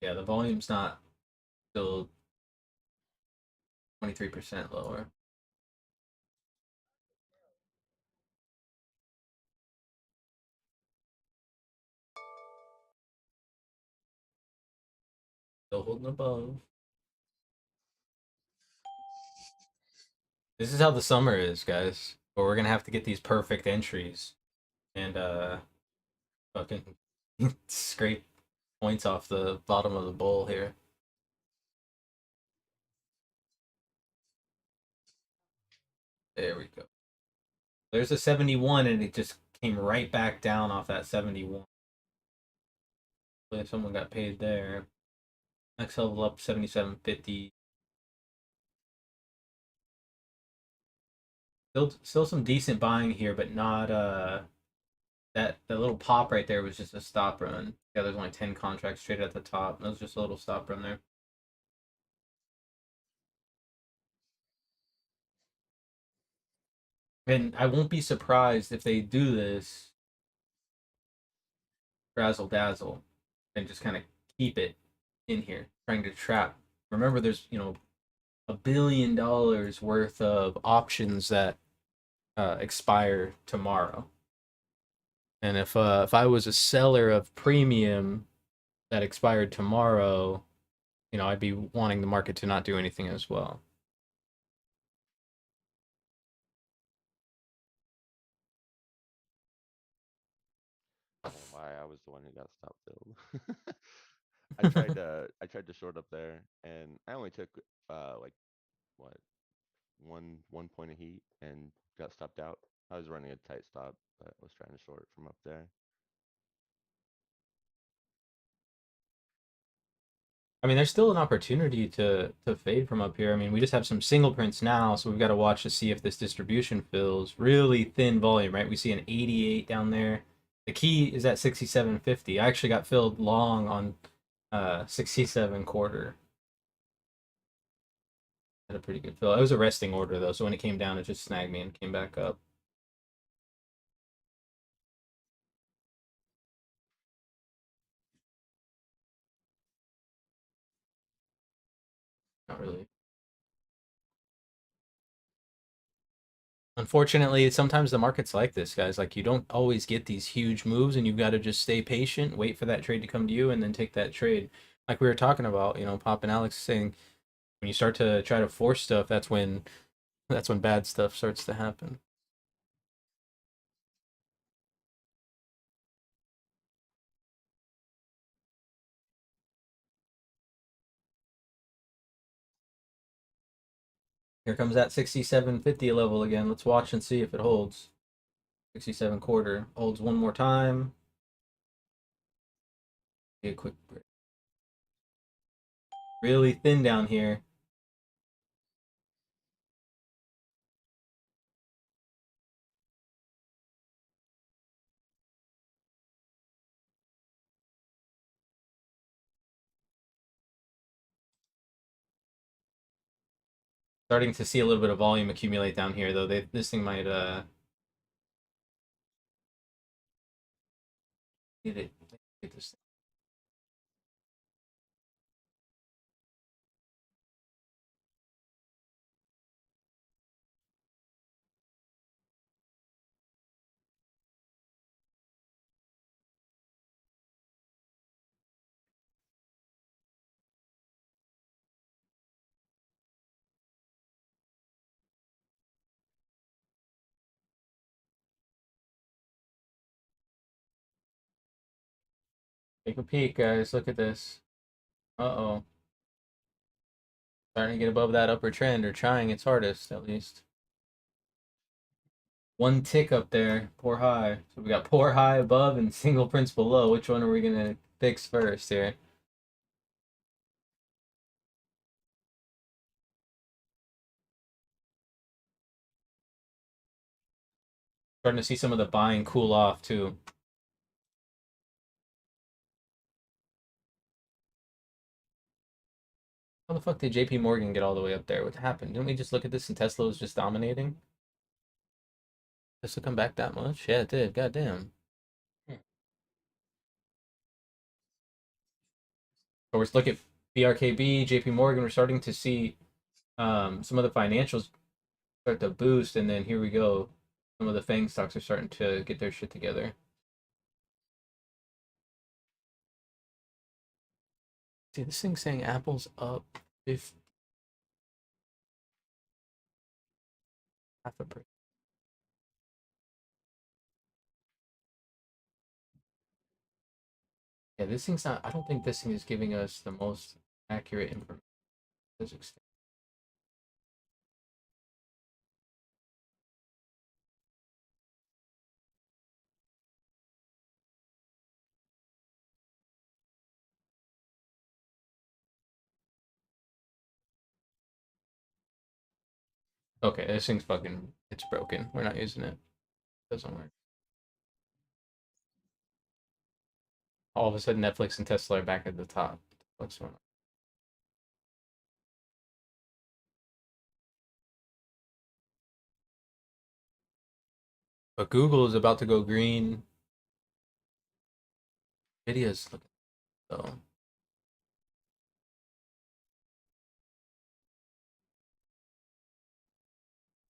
Yeah, the volume's not still 23% lower. Still holding above. This is how the summer is, guys. But we're gonna have to get these perfect entries and fucking scrape points off the bottom of the bowl here. There we go. There's a 71 and it just came right back down off that 71. If someone got paid there. Next level up 77.50. Still some decent buying here, but not that the little pop right there was just a stop run. Yeah, there's only 10 contracts traded at the top. That was just a little stop run there. And I won't be surprised if they do this razzle dazzle and just kind of keep it in here, trying to trap. Remember, there's $1 billion worth of options that expire tomorrow. And if I was a seller of premium that expired tomorrow, I'd be wanting the market to not do anything as well. I don't know why I was the one who got stop filled. I tried to short up there, and I only took like what one point of heat and got stopped out. I was running a tight stop, but I was trying to short from up there. I mean, there's still an opportunity to fade from up here. I mean, we just have some single prints now, so we've got to watch to see if this distribution fills. Really thin volume, right? We see an 88 down there. The key is at 67.50. I actually got filled long on 67 quarter. Had a pretty good fill. It was a resting order though, so when it came down, it just snagged me and came back up. Not really. Unfortunately, sometimes the market's like this, guys. Like, you don't always get these huge moves, and you've got to just stay patient, wait for that trade to come to you, and then take that trade. Like we were talking about, Pop and Alex saying, when you start to try to force stuff, that's when bad stuff starts to happen. Here comes that 67.50 level again. Let's watch and see if it holds. 67 quarter holds one more time. Be a quick break. Really thin down here. Starting to see a little bit of volume accumulate down here, though. This thing might get this. Take a peek, guys. Look at this. Uh-oh. Starting to get above that upper trend, or trying its hardest, at least. One tick up there, poor high. So we got poor high above and single prints below. Which one are we gonna fix first here? Starting to see some of the buying cool off too. How the fuck did JP Morgan get all the way up there? What happened? Didn't we just look at this and Tesla was just dominating? Tesla come back that much? Yeah, it did. Goddamn. Of course, look at BRKB, JP Morgan. We're starting to see some of the financials start to boost, and then here we go. Some of the FANG stocks are starting to get their shit together. Dude, this thing's saying Apple's up 50. Half a percent. Yeah, this thing's not. I don't think this thing is giving us the most accurate information. Okay, this thing's fucking. It's broken. We're not using it. Doesn't work. All of a sudden, Netflix and Tesla are back at the top. What's going on? But Google is about to go green. Nvidia's looking so.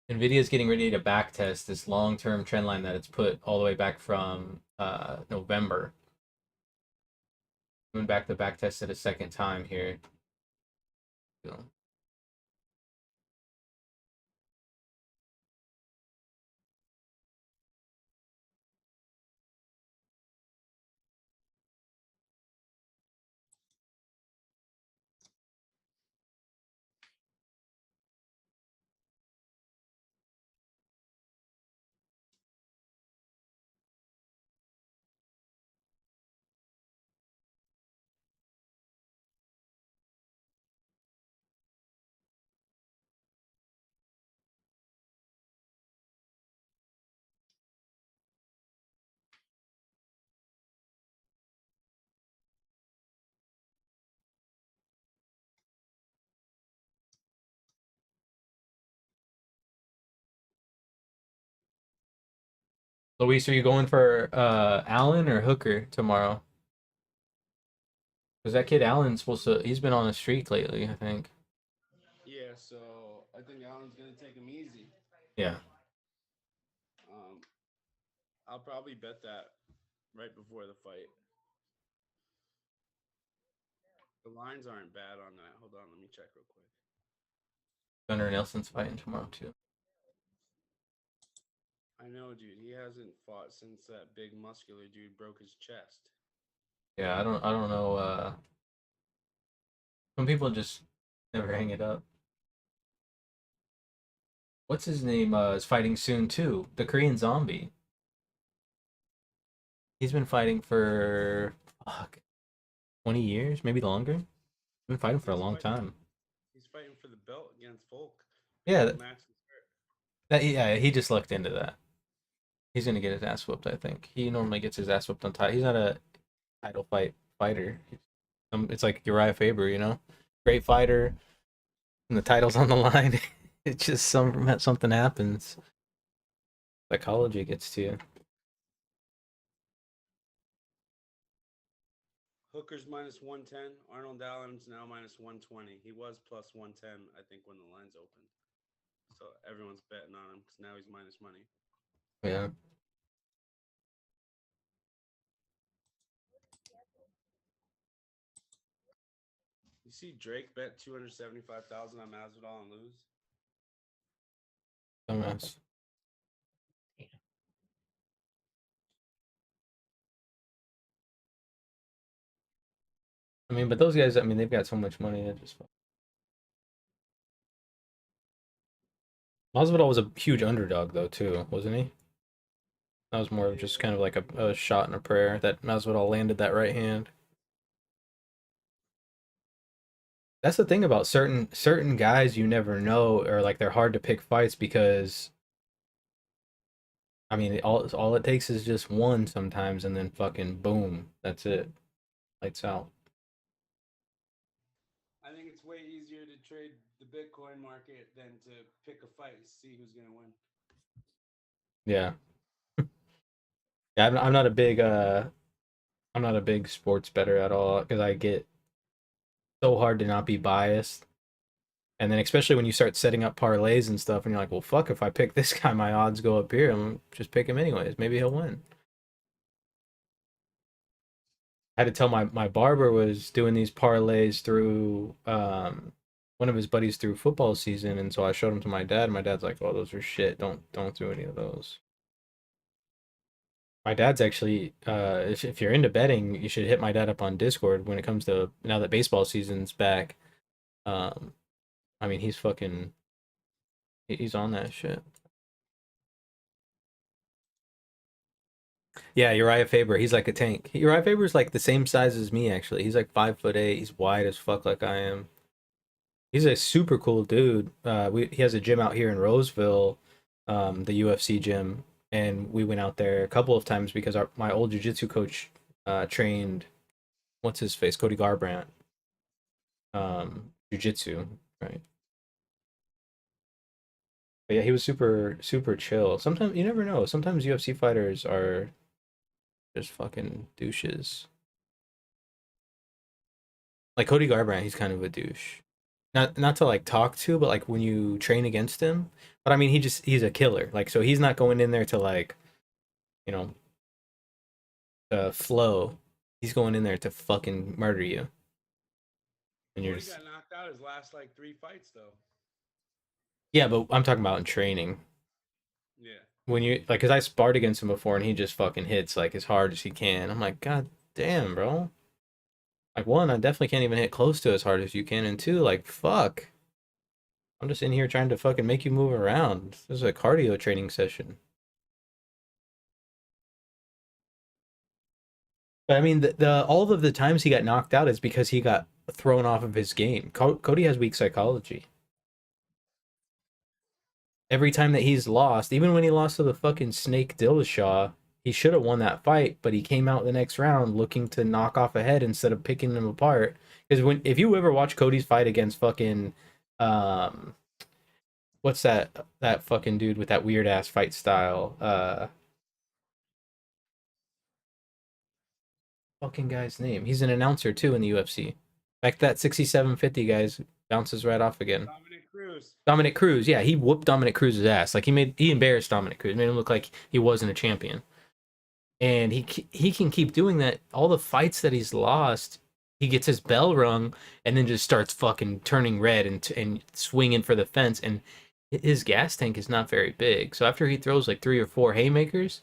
Nvidia's getting ready to backtest this long-term trend line that it's put all the way back from November. Going back to backtest it a second time here. So. Luis, are you going for Allen or Hooker tomorrow? Because that kid Allen's supposed to. He's been on a streak lately, I think. Yeah, so I think Allen's gonna take him easy. Yeah. I'll probably bet that right before the fight. The lines aren't bad on that. Hold on, let me check real quick. Gunnar Nelson's fighting tomorrow too. I know, dude. He hasn't fought since that big muscular dude broke his chest. Yeah, I don't know. Some people just never hang it up. What's his name? Is fighting soon too. The Korean Zombie. He's been fighting for 20 years, maybe longer. Been fighting for a long time. He's fighting for the belt against Volk. Yeah, yeah, he just looked into that. He's gonna get his ass whooped, I think. He normally gets his ass whooped on title. He's not a title fighter. It's like Uriah Faber, you know, great fighter, and the title's on the line. It's just something happens. Psychology gets to you. Hooker's minus 110. Arnold Allen's now minus 120. He was plus 110, I think, when the lines opened. So everyone's betting on him because now he's minus money. Yeah. You see Drake bet 275,000 on Masvidal and lose. Dumbass. I mean, but those guys, I mean, they've got so much money. They're just. Masvidal was a huge underdog, though, too, wasn't he? That was more of just kind of like a shot in a prayer that Masvidal landed that right hand. That's the thing about certain guys you never know, or like they're hard to pick fights because I mean all it takes is just one sometimes and then fucking boom, that's it. Lights out. I think it's way easier to trade the Bitcoin market than to pick a fight and see who's going to win. Yeah. Yeah, I'm not a big I'm not a big sports bettor at all because I get so hard to not be biased. And then especially when you start setting up parlays and stuff and you're like, well, fuck, if I pick this guy, my odds go up here. I'm just pick him anyways. Maybe he'll win. I had to tell my barber was doing these parlays through one of his buddies through football season, and so I showed them to my dad. And my dad's like, "Oh, those are shit. Don't do any of those." My dad's actually, if you're into betting, you should hit my dad up on Discord when it comes to now that baseball season's back. I mean, he's fucking, he's on that shit. Yeah, Uriah Faber, he's like a tank. Uriah Faber's like the same size as me, actually. He's like 5'8". He's wide as fuck, like I am. He's a super cool dude. He has a gym out here in Roseville, the UFC gym, and we went out there a couple of times because my old jiu-jitsu coach trained, what's his face, Cody Garbrandt, jiu-jitsu, right? But yeah, he was super chill. Sometimes you never know. Sometimes UFC fighters are just fucking douches. Like Cody Garbrandt, he's kind of a douche. Not to like talk to, but like when you train against him. But I mean, he's a killer. Like, so he's not going in there to like, you know, flow. He's going in there to fucking murder you. And you're He just, got knocked out his last like 3 fights though. yeah, but I'm talking about in training. Yeah. When you like, cause I sparred against him before, and he just fucking hits like as hard as he can. I'm like, God damn, bro. Like, one, I definitely can't even hit close to as hard as you can, and two, like, fuck. I'm just in here trying to fucking make you move around. This is a cardio training session. But I mean, the all of the times he got knocked out is because he got thrown off of his game. Cody has weak psychology. Every time that he's lost, even when he lost to the fucking Snake Dillashaw, he should have won that fight, but he came out the next round looking to knock off a head instead of picking them apart. Because if you ever watch Cody's fight against fucking what's that fucking dude with that weird ass fight style? Fucking guy's name. He's an announcer too in the UFC. Back that 6750 guys bounces right off again. Dominic Cruz. Dominic Cruz, yeah, he whooped Dominic Cruz's ass. Like he embarrassed Dominic Cruz, made him look like he wasn't a champion. And he can keep doing that. All the fights that he's lost, he gets his bell rung and then just starts fucking turning red and swinging for the fence. And his gas tank is not very big. So after he throws like 3 or 4 haymakers,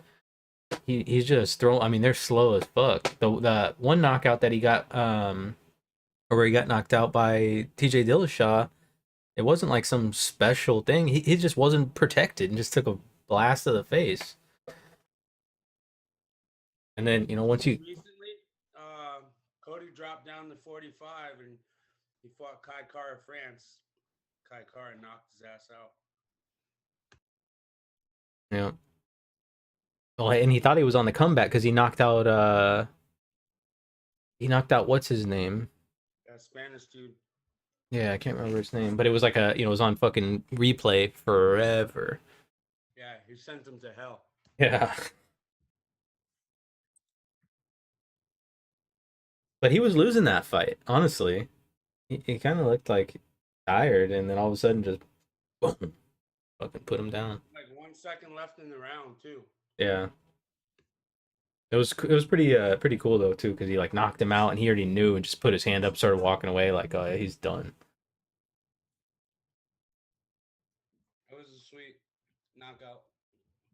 he's just throwing. I mean, they're slow as fuck. The one knockout that he got, or where he got knocked out by TJ Dillashaw, it wasn't like some special thing. He just wasn't protected and just took a blast to the face. And then, you know, once you Recently, Cody dropped down to 45 and he fought Kai Kara France. Kai Kara knocked his ass out. yeah. Oh, and he thought he was on the comeback because he knocked out what's his name? That Spanish dude. Yeah, I can't remember his name, but it was like it was on fucking replay forever. Yeah, he sent him to hell. Yeah. But he was losing that fight, honestly. He kind of looked like tired, and then all of a sudden just boom, fucking put him down. Like 1 second left in the round too. Yeah. It was pretty cool though too, because he like knocked him out and he already knew and just put his hand up, started walking away like, oh yeah, he's done. It was a sweet knockout.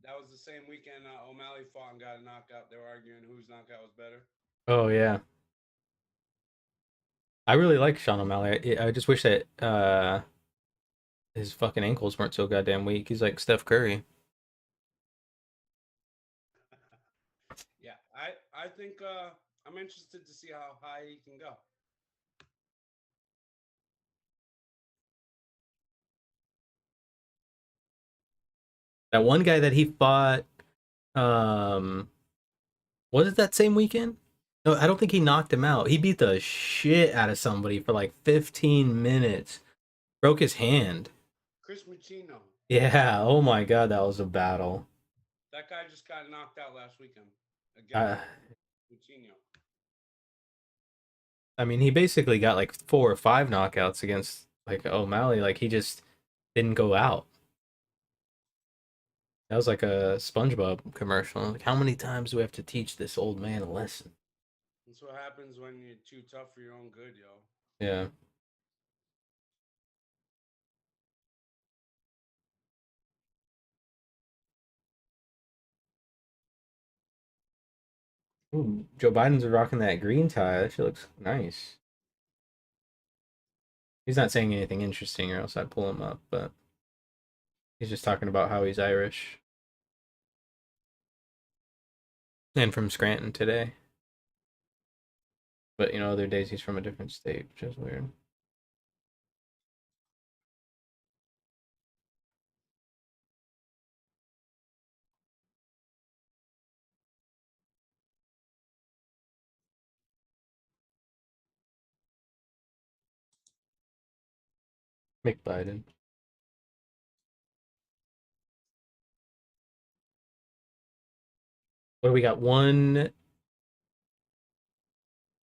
That was the same weekend O'Malley fought and got a knockout. They were arguing whose knockout was better. Oh yeah. I really like Sean O'Malley. I just wish that his fucking ankles weren't so goddamn weak. He's like Steph Curry. Yeah, I think I'm interested to see how high he can go. That one guy that he fought, was it that same weekend? No, I don't think he knocked him out. He beat the shit out of somebody for like 15 minutes. Broke his hand. Chris Muccino. Yeah, oh my god, that was a battle. That guy just got knocked out last weekend. Again, Muccino. I mean, he basically got like 4 or 5 knockouts against like O'Malley. Like he just didn't go out. That was like a SpongeBob commercial. Like, how many times do we have to teach this old man a lesson? And That's what happens when you're too tough for your own good, yo. Yeah. Ooh, Joe Biden's rocking that green tie. That shit looks nice. He's not saying anything interesting, or else I'd pull him up, but he's just talking about how he's Irish. And from Scranton today. But, you know, other days he's from a different state, which is weird. Mick Biden. What do we got? One.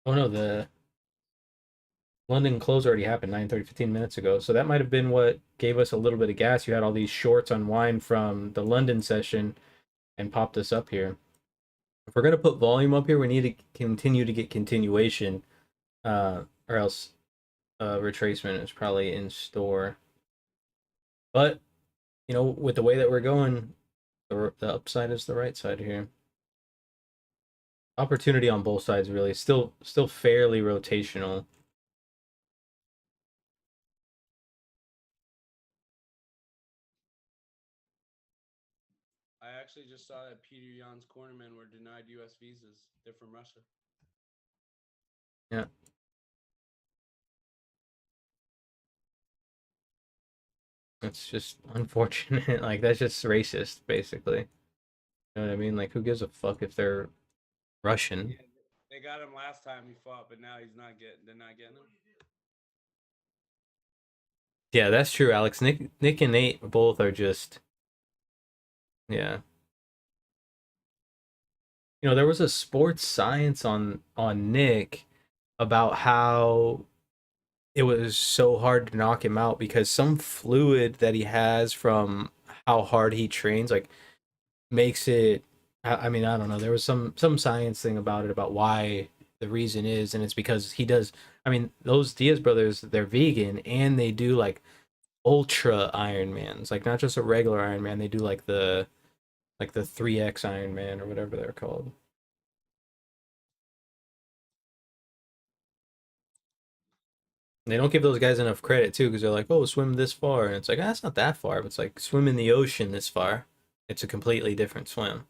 Oh no, the London close already happened 9:30, 15 minutes ago. So that might have been what gave us a little bit of gas. You had all these shorts unwind from the London session and popped us up here. If we're going to put volume up here, we need to continue to get continuation, or else retracement is probably in store. But, you know, with the way that we're going, the upside is the right side here. Opportunity on both sides, really. Still fairly rotational. I actually just saw that Peter Yan's cornermen were denied U.S. visas. They're from Russia. Yeah. That's just unfortunate. Like, that's just racist, basically. You know what I mean? Like, who gives a fuck if they're Russian? Yeah, they got him last time he fought, but now he's not getting. They're not getting him. Yeah, that's true, Alex. Nick and Nate both are just, yeah. You know, there was a sports science on Nick about how it was so hard to knock him out because some fluid that he has from how hard he trains, like, makes it. I mean, I don't know. There was some science thing about it, about why the reason is, and it's because he does. I mean, those Diaz brothers, they're vegan and they do like ultra Ironmans, like not just a regular Ironman. They do like the 3X Ironman or whatever they're called. They don't give those guys enough credit too, because they're like, "Oh, swim this far," and it's like, that's not that far. But it's like swim in the ocean this far. It's a completely different swim.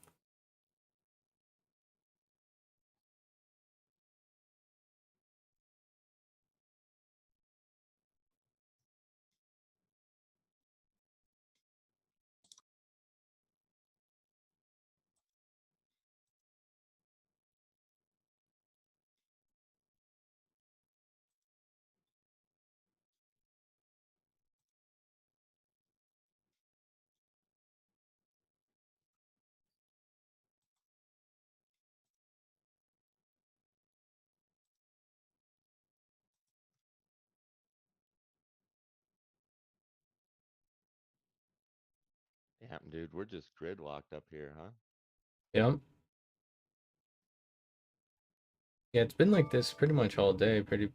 Damn, dude, we're just gridlocked up here, huh? Yep. Yeah, it's been like this pretty much all day. Pretty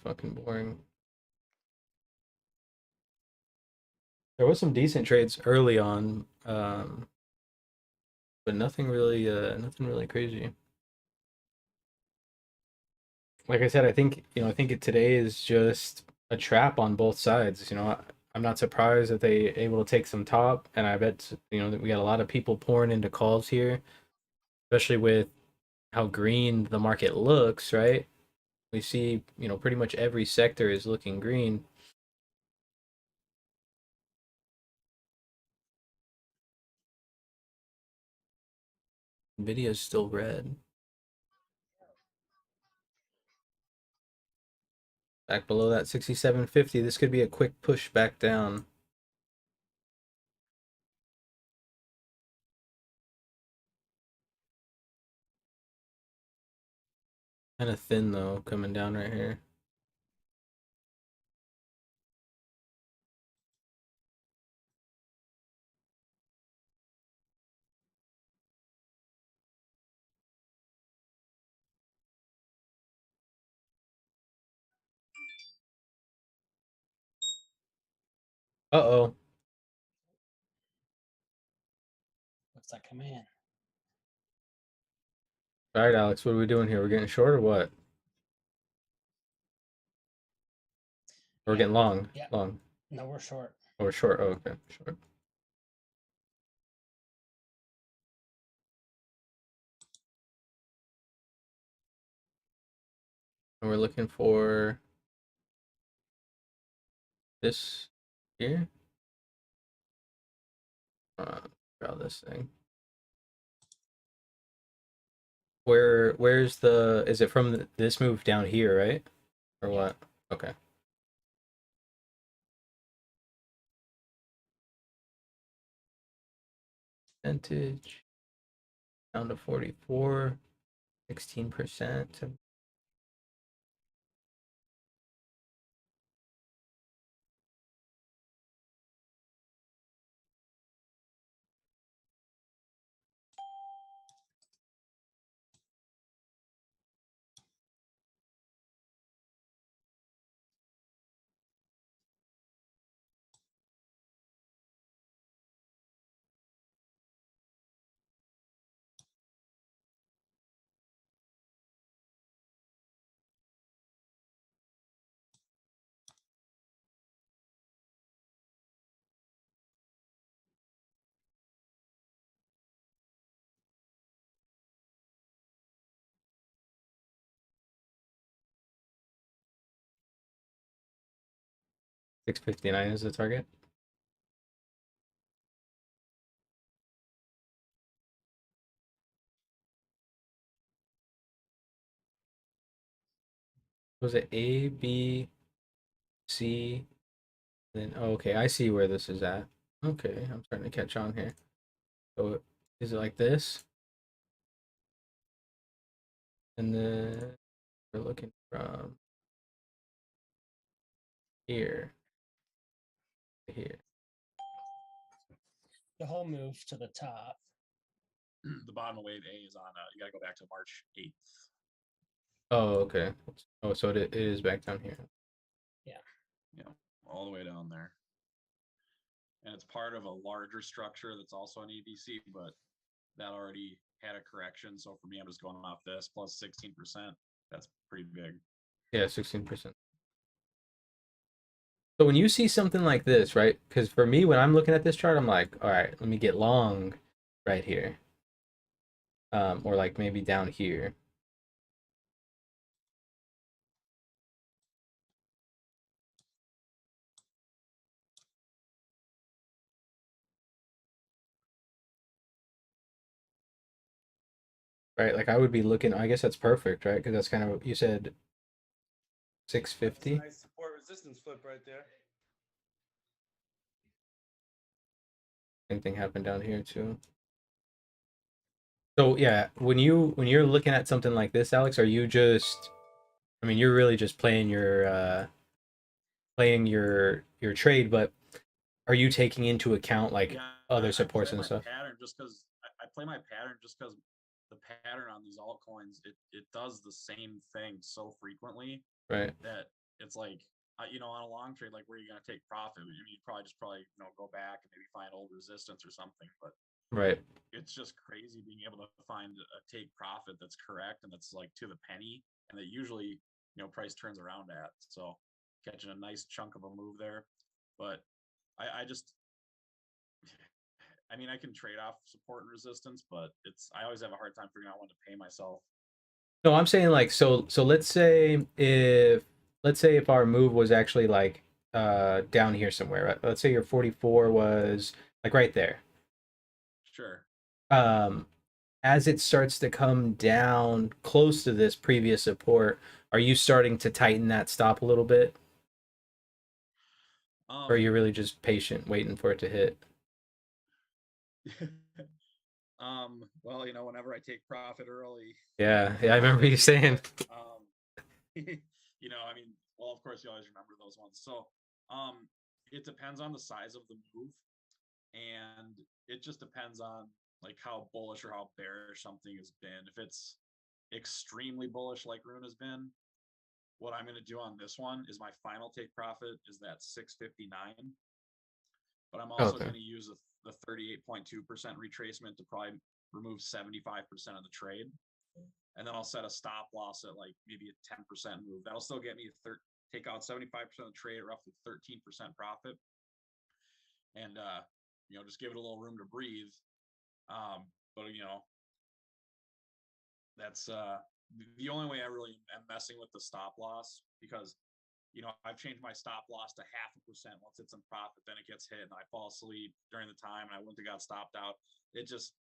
fucking boring. There was some decent trades early on, but nothing really crazy. Like I said, I think today is just a trap on both sides. You know, I'm not surprised that they able to take some top, and I bet that we got a lot of people pouring into calls here, especially with how green the market looks. Right, we see pretty much every sector is looking green. Nvidia is still red. Back below that 67.50. This could be a quick push back down. Kind of thin though, coming down right here. Uh-oh. Looks like a man. All right, Alex, what are we doing here? We're getting short or what? We're Yeah. getting long. Yeah. Long. No, we're short. Oh, we're short. Oh, okay. Short. And we're looking for this here. About this thing. Where's the, is it from this move down here, right? Or Yeah. what? Okay. Percentage down to 44, 16%. 659 is the target. Was it A, B, C? Then, oh, okay, I see where this is at. Okay, I'm starting to catch on here. So, is it like this? And then we're looking from here to here. The whole move to the top. The bottom of wave A is on. You gotta go back to March 8th. Oh, okay. Oh, so it is back down here. Yeah, all the way down there. And it's part of a larger structure that's also an ABC, but that already had a correction. So for me, I'm just going off this plus 16%. That's pretty big. Yeah, 16%. So when you see something like this, right? Because for me, when I'm looking at this chart, I'm like, all right, let me get long right here. Or like maybe down here. Right, like I would be looking, I guess that's perfect, right? Because that's kind of, you said 650. Nice support resistance flip right there. Same thing happened down here too. So yeah, when you're looking at something like this, Alex, are you just, I mean, you're really just playing your trade, but are you taking into account like other supports and stuff? Pattern just because I play my pattern just because the pattern on these altcoins it does the same thing so frequently Right. that it's like on a long trade, like where you're gonna take profit. I mean, you probably go back and maybe find old resistance or something, but Right. it's just crazy being able to find a take profit that's correct and that's like to the penny, and that usually price turns around at. So catching a nice chunk of a move there, but I mean, I can trade off support and resistance, but I always have a hard time figuring out when to pay myself. No, I'm saying like so let's say if our move was actually like down here somewhere, right? Let's say your 44 was like right there. Sure. As it starts to come down close to this previous support, are you starting to tighten that stop a little bit? Or are you really just patient waiting for it to hit? Well, whenever I take profit early. Yeah, I remember you saying. I mean, well, of course you always remember those ones. So, it depends on the size of the move, and it just depends on like how bullish or how bearish something has been. If it's extremely bullish like Rune has been, what I'm going to do on this one is my final take profit is that 659. but I'm also Okay. going to use the 38.2% retracement to probably remove 75% of the trade. And then I'll set a stop loss at like maybe a 10% move. That'll still get me take out 75% of the trade at roughly 13% profit. And, you know, just give it a little room to breathe. But, you know, that's the only way I really am messing with the stop loss, because, you know, I've changed my stop loss to 0.5% once it's in profit, then it gets hit and I fall asleep during the time and I wouldn't have got stopped out. It just,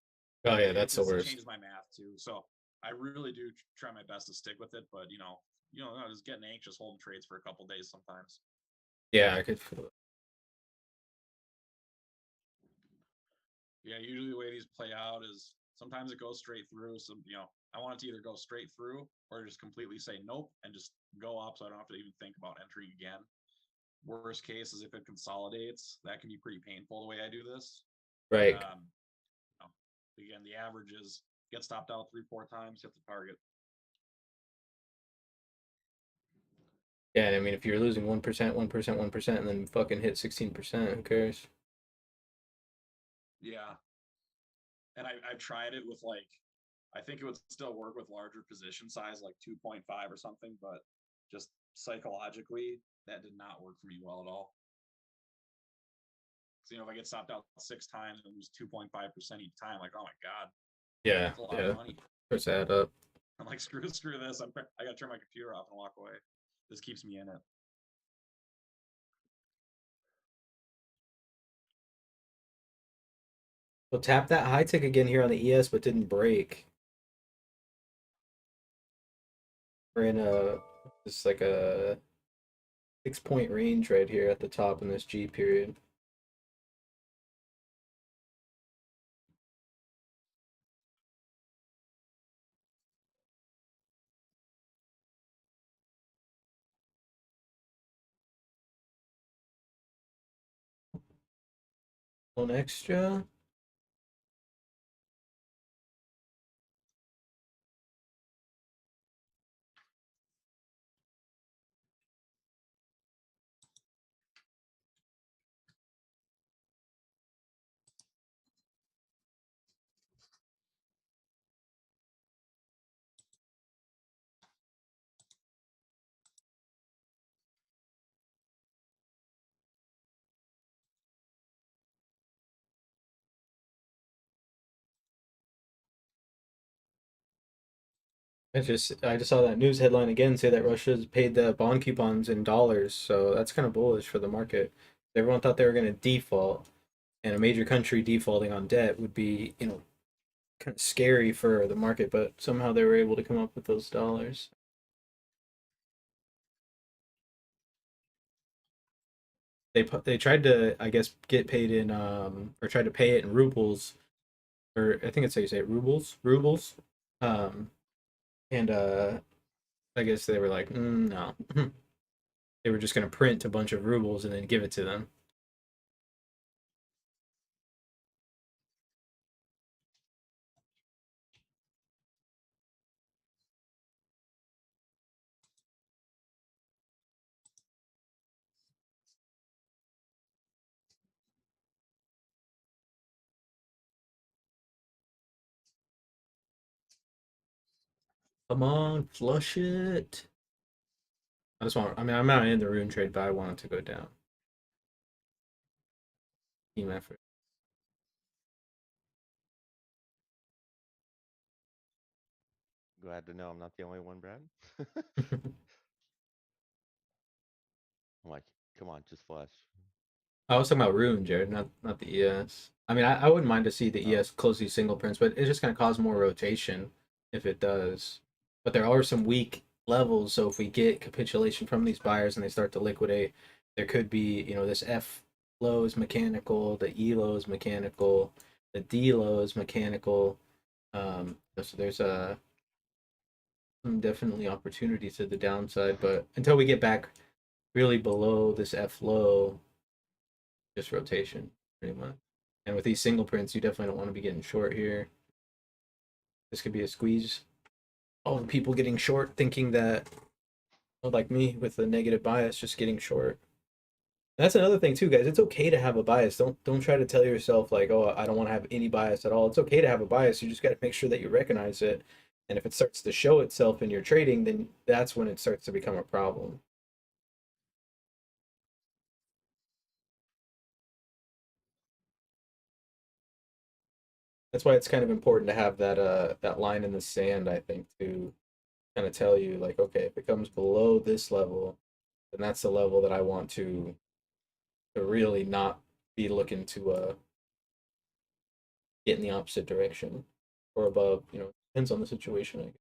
Oh yeah, that's the it worst. changes my math too. So I really do try my best to stick with it, but you know, I was getting anxious holding trades for a couple days sometimes. Yeah, I could feel it. Yeah, usually the way these play out is sometimes it goes straight through. So, you know, I want it to either go straight through or just completely say nope and just go up so I don't have to even think about entering again. Worst case is if it consolidates, that can be pretty painful the way I do this. Right. You know, again, the average is get stopped out 3-4 times, hit the target. Yeah, I mean, if you're losing 1%, 1%, 1%, and then fucking hit 16%, who cares? Yeah. And I tried it with like, I think it would still work with larger position size, like 2.5 or something, but just psychologically, that did not work for me well at all. So, you know, if I get stopped out 6 times and lose 2.5% each time, like, oh my God. Yeah, That's a lot of money. Puts that up. I'm like, screw this. I got to turn my computer off and walk away. This keeps me in it. We'll tap that high tick again here on the ES, but didn't break. We're in this like a 6-point range right here at the top in this G period. One extra. I just saw that news headline again say that Russia's paid the bond coupons in dollars, so that's kind of bullish for the market. Everyone thought they were going to default, and a major country defaulting on debt would be, you know, kind of scary for the market, but somehow they were able to come up with those dollars. They tried to, I guess, get paid in or tried to pay it in rubles, or I think it's how you say it, rubles. Um and I guess they were like, no. They were just going to print a bunch of rubles and then give it to them. Come on, flush it. I mean, I'm not in the rune trade, but I want it to go down. Team effort. Glad to know I'm not the only one, Brad. I'm like, come on, just flush. I was talking about rune, Jared, not the ES. I mean, I wouldn't mind to see the Oh. ES close these single prints, but it's just going to cause more rotation if it does. But there are some weak levels, so if we get capitulation from these buyers and they start to liquidate, there could be, you know, this F low is mechanical, the E low is mechanical, the D low is mechanical. So there's definitely opportunity to the downside, but until we get back really below this F low, just rotation pretty much. And with these single prints, you definitely don't want to be getting short here. This could be a squeeze. All the people getting short thinking that, well, like me with a negative bias, just getting short. That's another thing too, guys. It's okay to have a bias. Don't try to tell yourself like, oh, I don't want to have any bias at all. It's okay to have a bias. You just got to make sure that you recognize it. And if it starts to show itself in your trading, then that's when it starts to become a problem. That's why it's kind of important to have that line in the sand, I think, to kind of tell you like, okay, if it comes below this level, then that's the level that I want to really not be looking to get in the opposite direction or above, depends on the situation, I guess.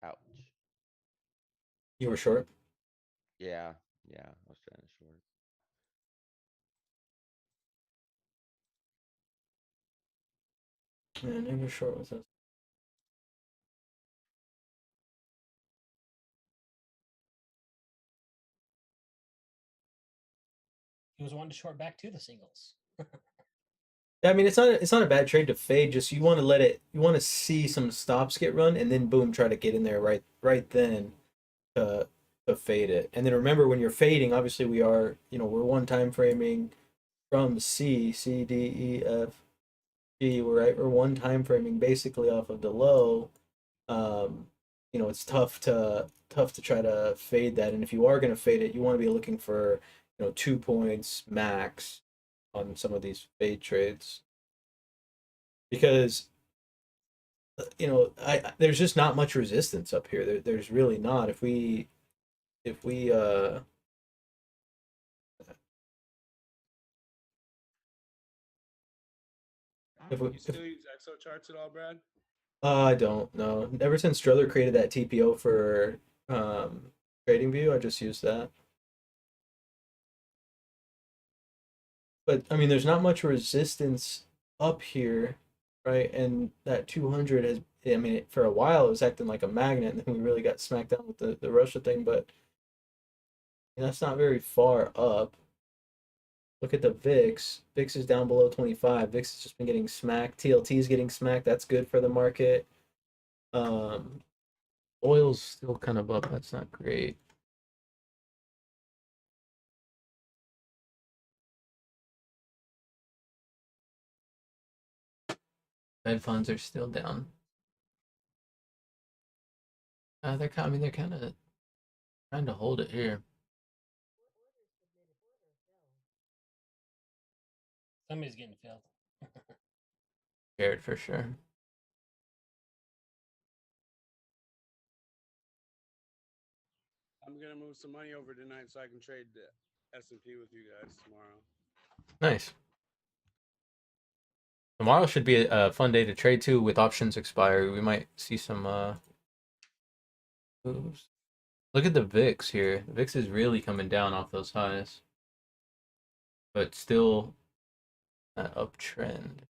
Ouch. You were short? Yeah, yeah, I was trying to short. Yeah, you were short with us. He was wanting to short back to the singles. Yeah, I mean, it's not a bad trade to fade. Just you want to let it. You want to see some stops get run, and then boom, try to get in there right then to to fade it. And then remember when you're fading, obviously we're one time framing from C D E F G. We're one time framing basically off of the low. Um, it's tough to try to fade that. And if you are going to fade it, you want to be looking for 2 points max on some of these fade trades because there's just not much resistance up here. There's really not. If we if we You still use EXO charts at all, Brad? I don't know. Ever since Strother created that TPO for trading view, I just use that. But I mean, there's not much resistance up here, right? And that 200 has, I mean, for a while it was acting like a magnet, and then we really got smacked down with the Russia thing. But that's not very far up. Look at the VIX. VIX is down below 25. VIX has just been getting smacked. TLT is getting smacked. That's good for the market. Um, Oil's still kind of up. That's not great. Fed funds are still down. They're kind of trying to hold it here. Somebody's getting filled. Scared for sure. I'm gonna move some money over tonight so I can trade the S&P with you guys tomorrow. Nice. Tomorrow should be a fun day to trade too with options expiry. We might see some moves. Look at the VIX here. The VIX is really coming down off those highs. But still an uptrend.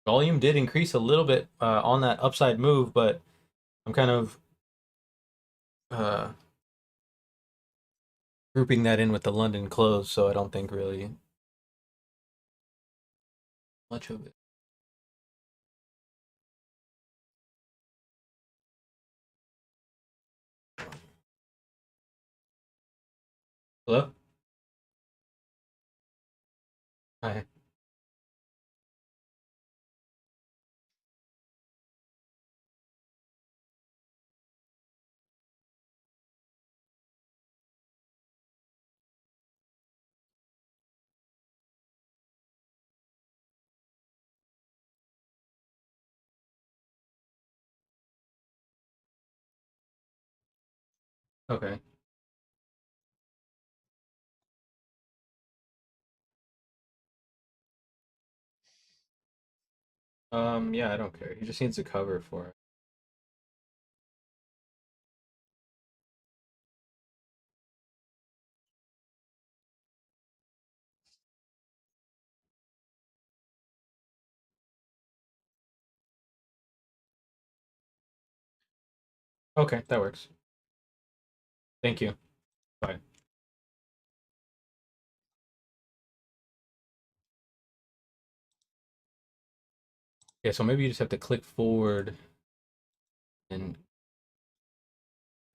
Volume did increase a little bit on that upside move, but I'm kind of grouping that in with the London close, so I don't think really much of it. Hello? Hi. Okay. Yeah, I don't care. He just needs a cover for it. Okay, that works. Thank you. Bye. Yeah, so maybe you just have to click forward and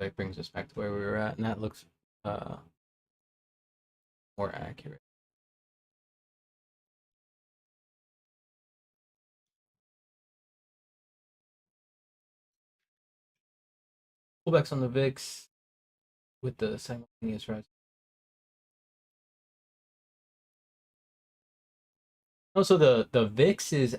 that brings us back to where we were at, and that looks more accurate. Pullbacks on the VIX with the simultaneous rise. Also, the VIX is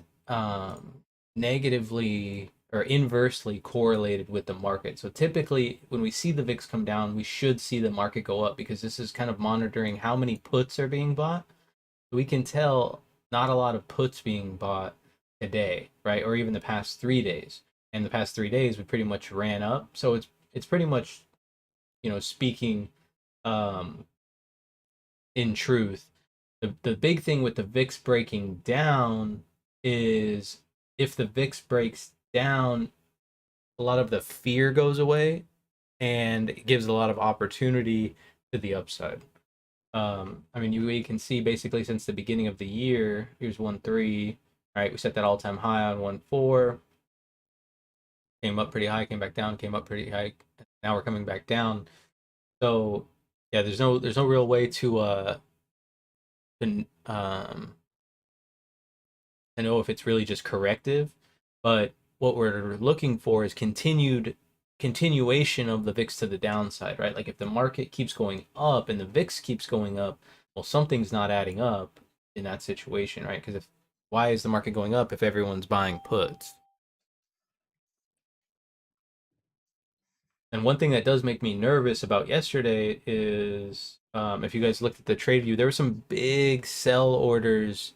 negatively or inversely correlated with the market. So typically, when we see the VIX come down, we should see the market go up because this is kind of monitoring how many puts are being bought. We can tell not a lot of puts being bought today, right? Or even the past 3 days. And the past 3 days, we pretty much ran up. So it's pretty much, speaking in truth. The big thing with the VIX breaking down is if the VIX breaks down, a lot of the fear goes away and it gives a lot of opportunity to the upside. I mean, you can see basically since the beginning of the year, here's 1.3, right? We set that all-time high on 1.4, came up pretty high, came back down, came up pretty high. Now we're coming back down. So yeah, there's no real way to know if it's really just corrective, but what we're looking for is continuation of the VIX to the downside, right? Like if the market keeps going up and the VIX keeps going up, well, something's not adding up in that situation, right? Because why is the market going up if everyone's buying puts? And one thing that does make me nervous about yesterday is if you guys looked at the trade view, there were some big sell orders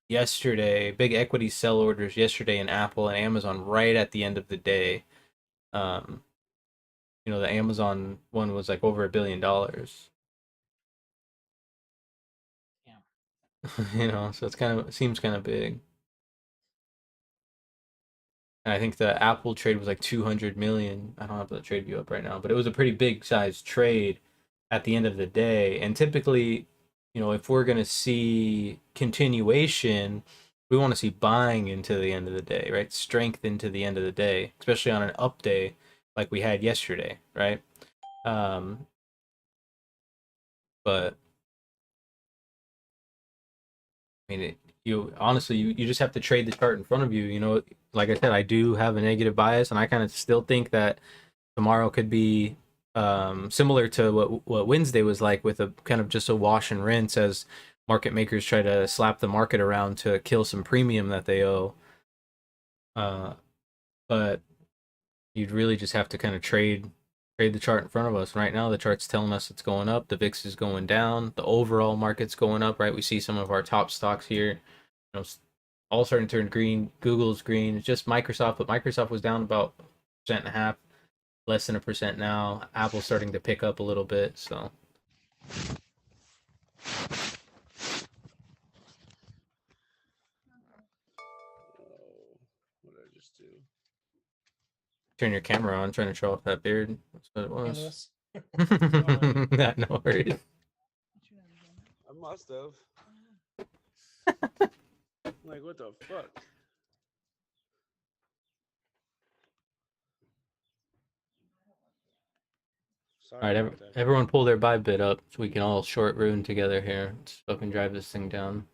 yesterday, big equity sell orders yesterday in Apple and Amazon right at the end of the day. The Amazon one was like over $1 billion. Yeah. So it seems kind of big. And I think the Apple trade was like 200 million. I don't have the trade view up right now, but it was a pretty big size trade at the end of the day. And typically, if we're going to see continuation, we want to see buying into the end of the day, right? Strength into the end of the day, especially on an up day like we had yesterday, right? But I mean, you honestly, you just have to trade the chart in front of you. Like I said, I do have a negative bias, and I kind of still think that tomorrow could be similar to what Wednesday was like, with a kind of just a wash and rinse as market makers try to slap the market around to kill some premium that they owe. But you'd really just have to kind of trade the chart in front of us. Right now, the chart's telling us it's going up. The VIX is going down. The overall market's going up, right? We see some of our top stocks here, all starting to turn green. Google's green. It's just Microsoft, but Microsoft was down about 1.5%, less than 1% now. Apple's starting to pick up a little bit, so. Oh, what did I just do? Turn your camera on, trying to show off that beard. That's what it Hey, was. Lewis. No worries. I must have. Like, what the fuck? Sorry All right, about that. everyone pull their buy bid up so we can all short rune together here. Let's fucking drive this thing down.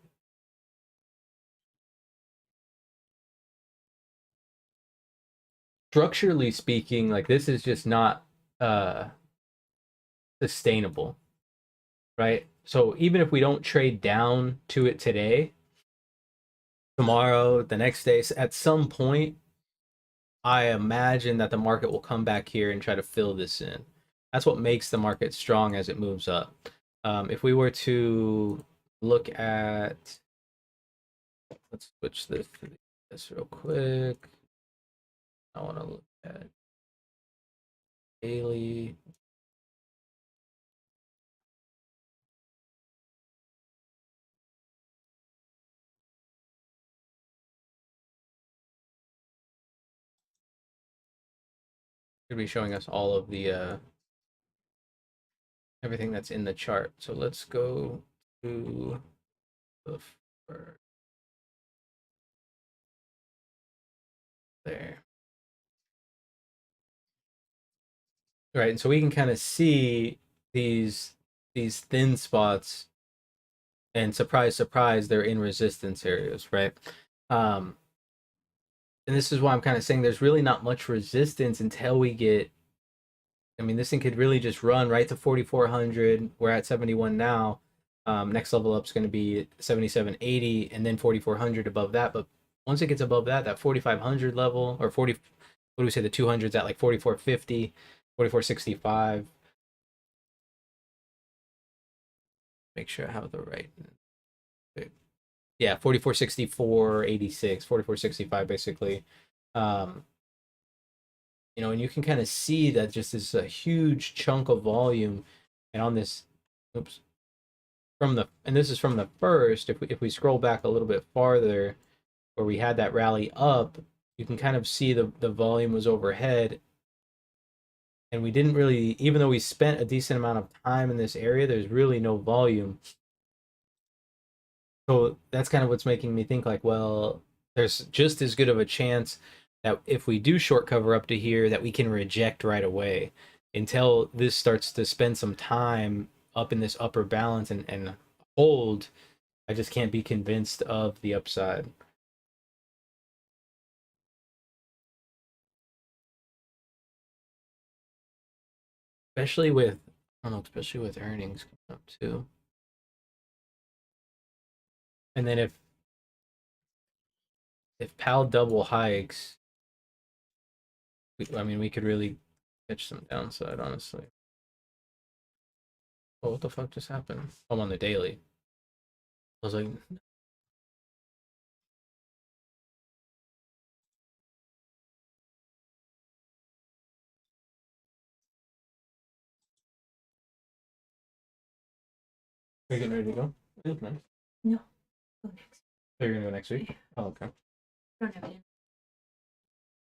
Structurally speaking, like this is just not sustainable, right? So even if we don't trade down to it today, tomorrow, the next day, at some point, I imagine that the market will come back here and try to fill this in. That's what makes the market strong as it moves up. If we were to look at, let's switch this real quick. I want to look at daily. Should be showing us all of the everything that's in the chart. So let's go to the first. there. Right, and so we can kind of see these thin spots, and surprise, surprise, they're in resistance areas, right? And this is why I'm kind of saying there's really not much resistance until we get. I mean, this thing could really just run right to 4,400. We're at 71 now. Next level up is going to be 77.80, and then 4,400 above that. But once it gets above that, that 4,500 level, or 40, what do we say, the 200s at like 4,450, 4,465. Make sure I have the right. Yeah, 4464, 86, 4465 basically. You know, and you can kind of see that just is a huge chunk of volume. And on this, oops, and this is from the first, if we scroll back a little bit farther, where we had that rally up, you can kind of see the volume was overhead. And we didn't really, even though we spent a decent amount of time in this area, there's really no volume. So that's kind of what's making me think like, well, there's just as good of a chance that if we do short cover up to here, that we can reject right away until this starts to spend some time up in this upper balance and hold. I just can't be convinced of the upside. Especially with, I don't know, especially with earnings coming up too. And then if Powell double hikes, I mean, we could really catch some downside, honestly. Oh, what the fuck just happened? I'm on the daily. I was like, are you getting ready to go? You look nice. No. Go next. Oh, you're gonna go next week? Oh, okay. Don't have it.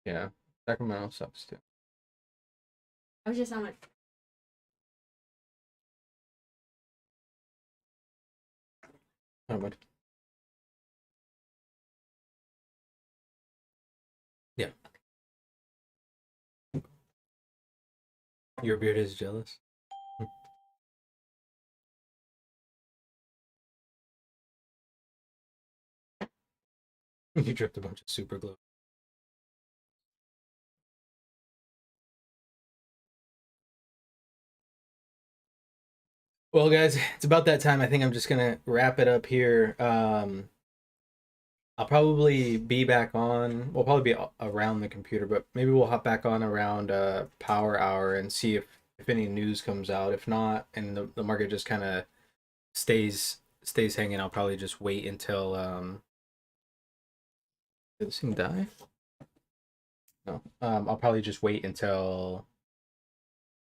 Yeah, Sacramento sucks too. I was just on my. Oh, but yeah, your beard is jealous. You dripped a bunch of super glue. Well, guys, it's about that time. I think I'm just gonna wrap it up here. I'll probably be back on. We'll probably be around the computer, but maybe we'll hop back on around Power Hour and see if any news comes out. If not, and the market just kind of stays hanging, I'll probably just wait until did this thing die? No. I'll probably just wait until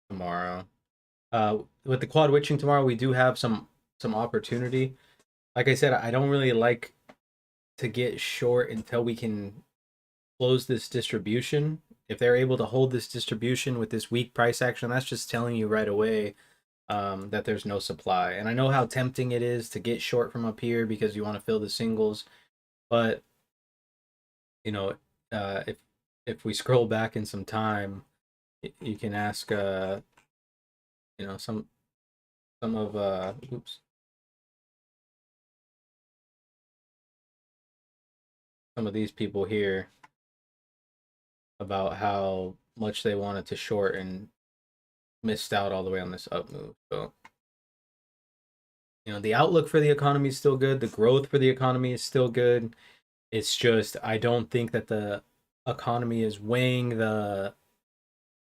tomorrow. With the quad witching tomorrow, we do have some opportunity. Like I said, I don't really like to get short until we can close this distribution. If they're able to hold this distribution with this weak price action, that's just telling you right away that there's no supply. And I know how tempting it is to get short from up here because you want to fill the singles, but you know, if we scroll back in some time, you can ask you know, some of oops, some of these people here about how much they wanted to short and missed out all the way on this up move. So, you know, the outlook for the economy is still good. The growth for the economy is still good. It's just, I don't think that the economy is weighing the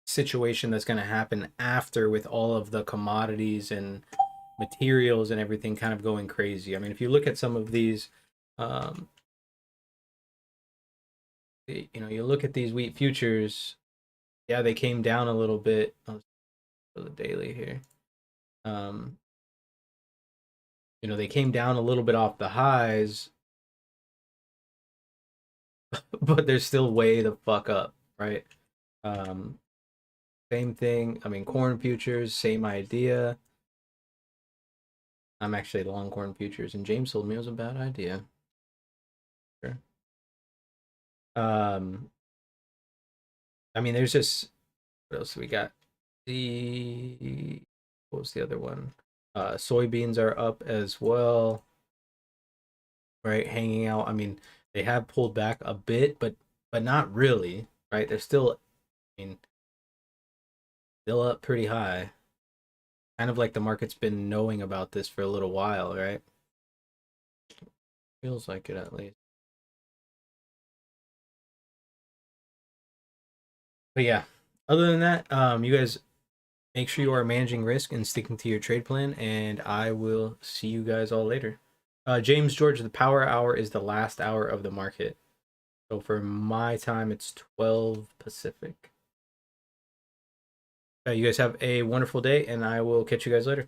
situation that's going to happen after, with all of the commodities and materials and everything kind of going crazy. I mean, if you look at some of these, you know, you look at these wheat futures, yeah, they came down a little bit. I'll for the daily here. You know, they came down a little bit off the highs, but they're still way the fuck up, right? Same thing. I mean, corn futures, same idea. I'm actually long corn futures, and James told me it was a bad idea. Sure. I mean, there's just what else we got? What was the other one? Soybeans are up as well, right? Hanging out. I mean, they have pulled back a bit, but not really, right? They're still, I mean, still up pretty high. Kind of like the market's been knowing about this for a little while, right? Feels like it at least. But yeah, other than that, you guys make sure you are managing risk and sticking to your trade plan, and I will see you guys all later. James George, the power hour is the last hour of the market. So for my time, it's 12 Pacific. You guys have a wonderful day, and I will catch you guys later.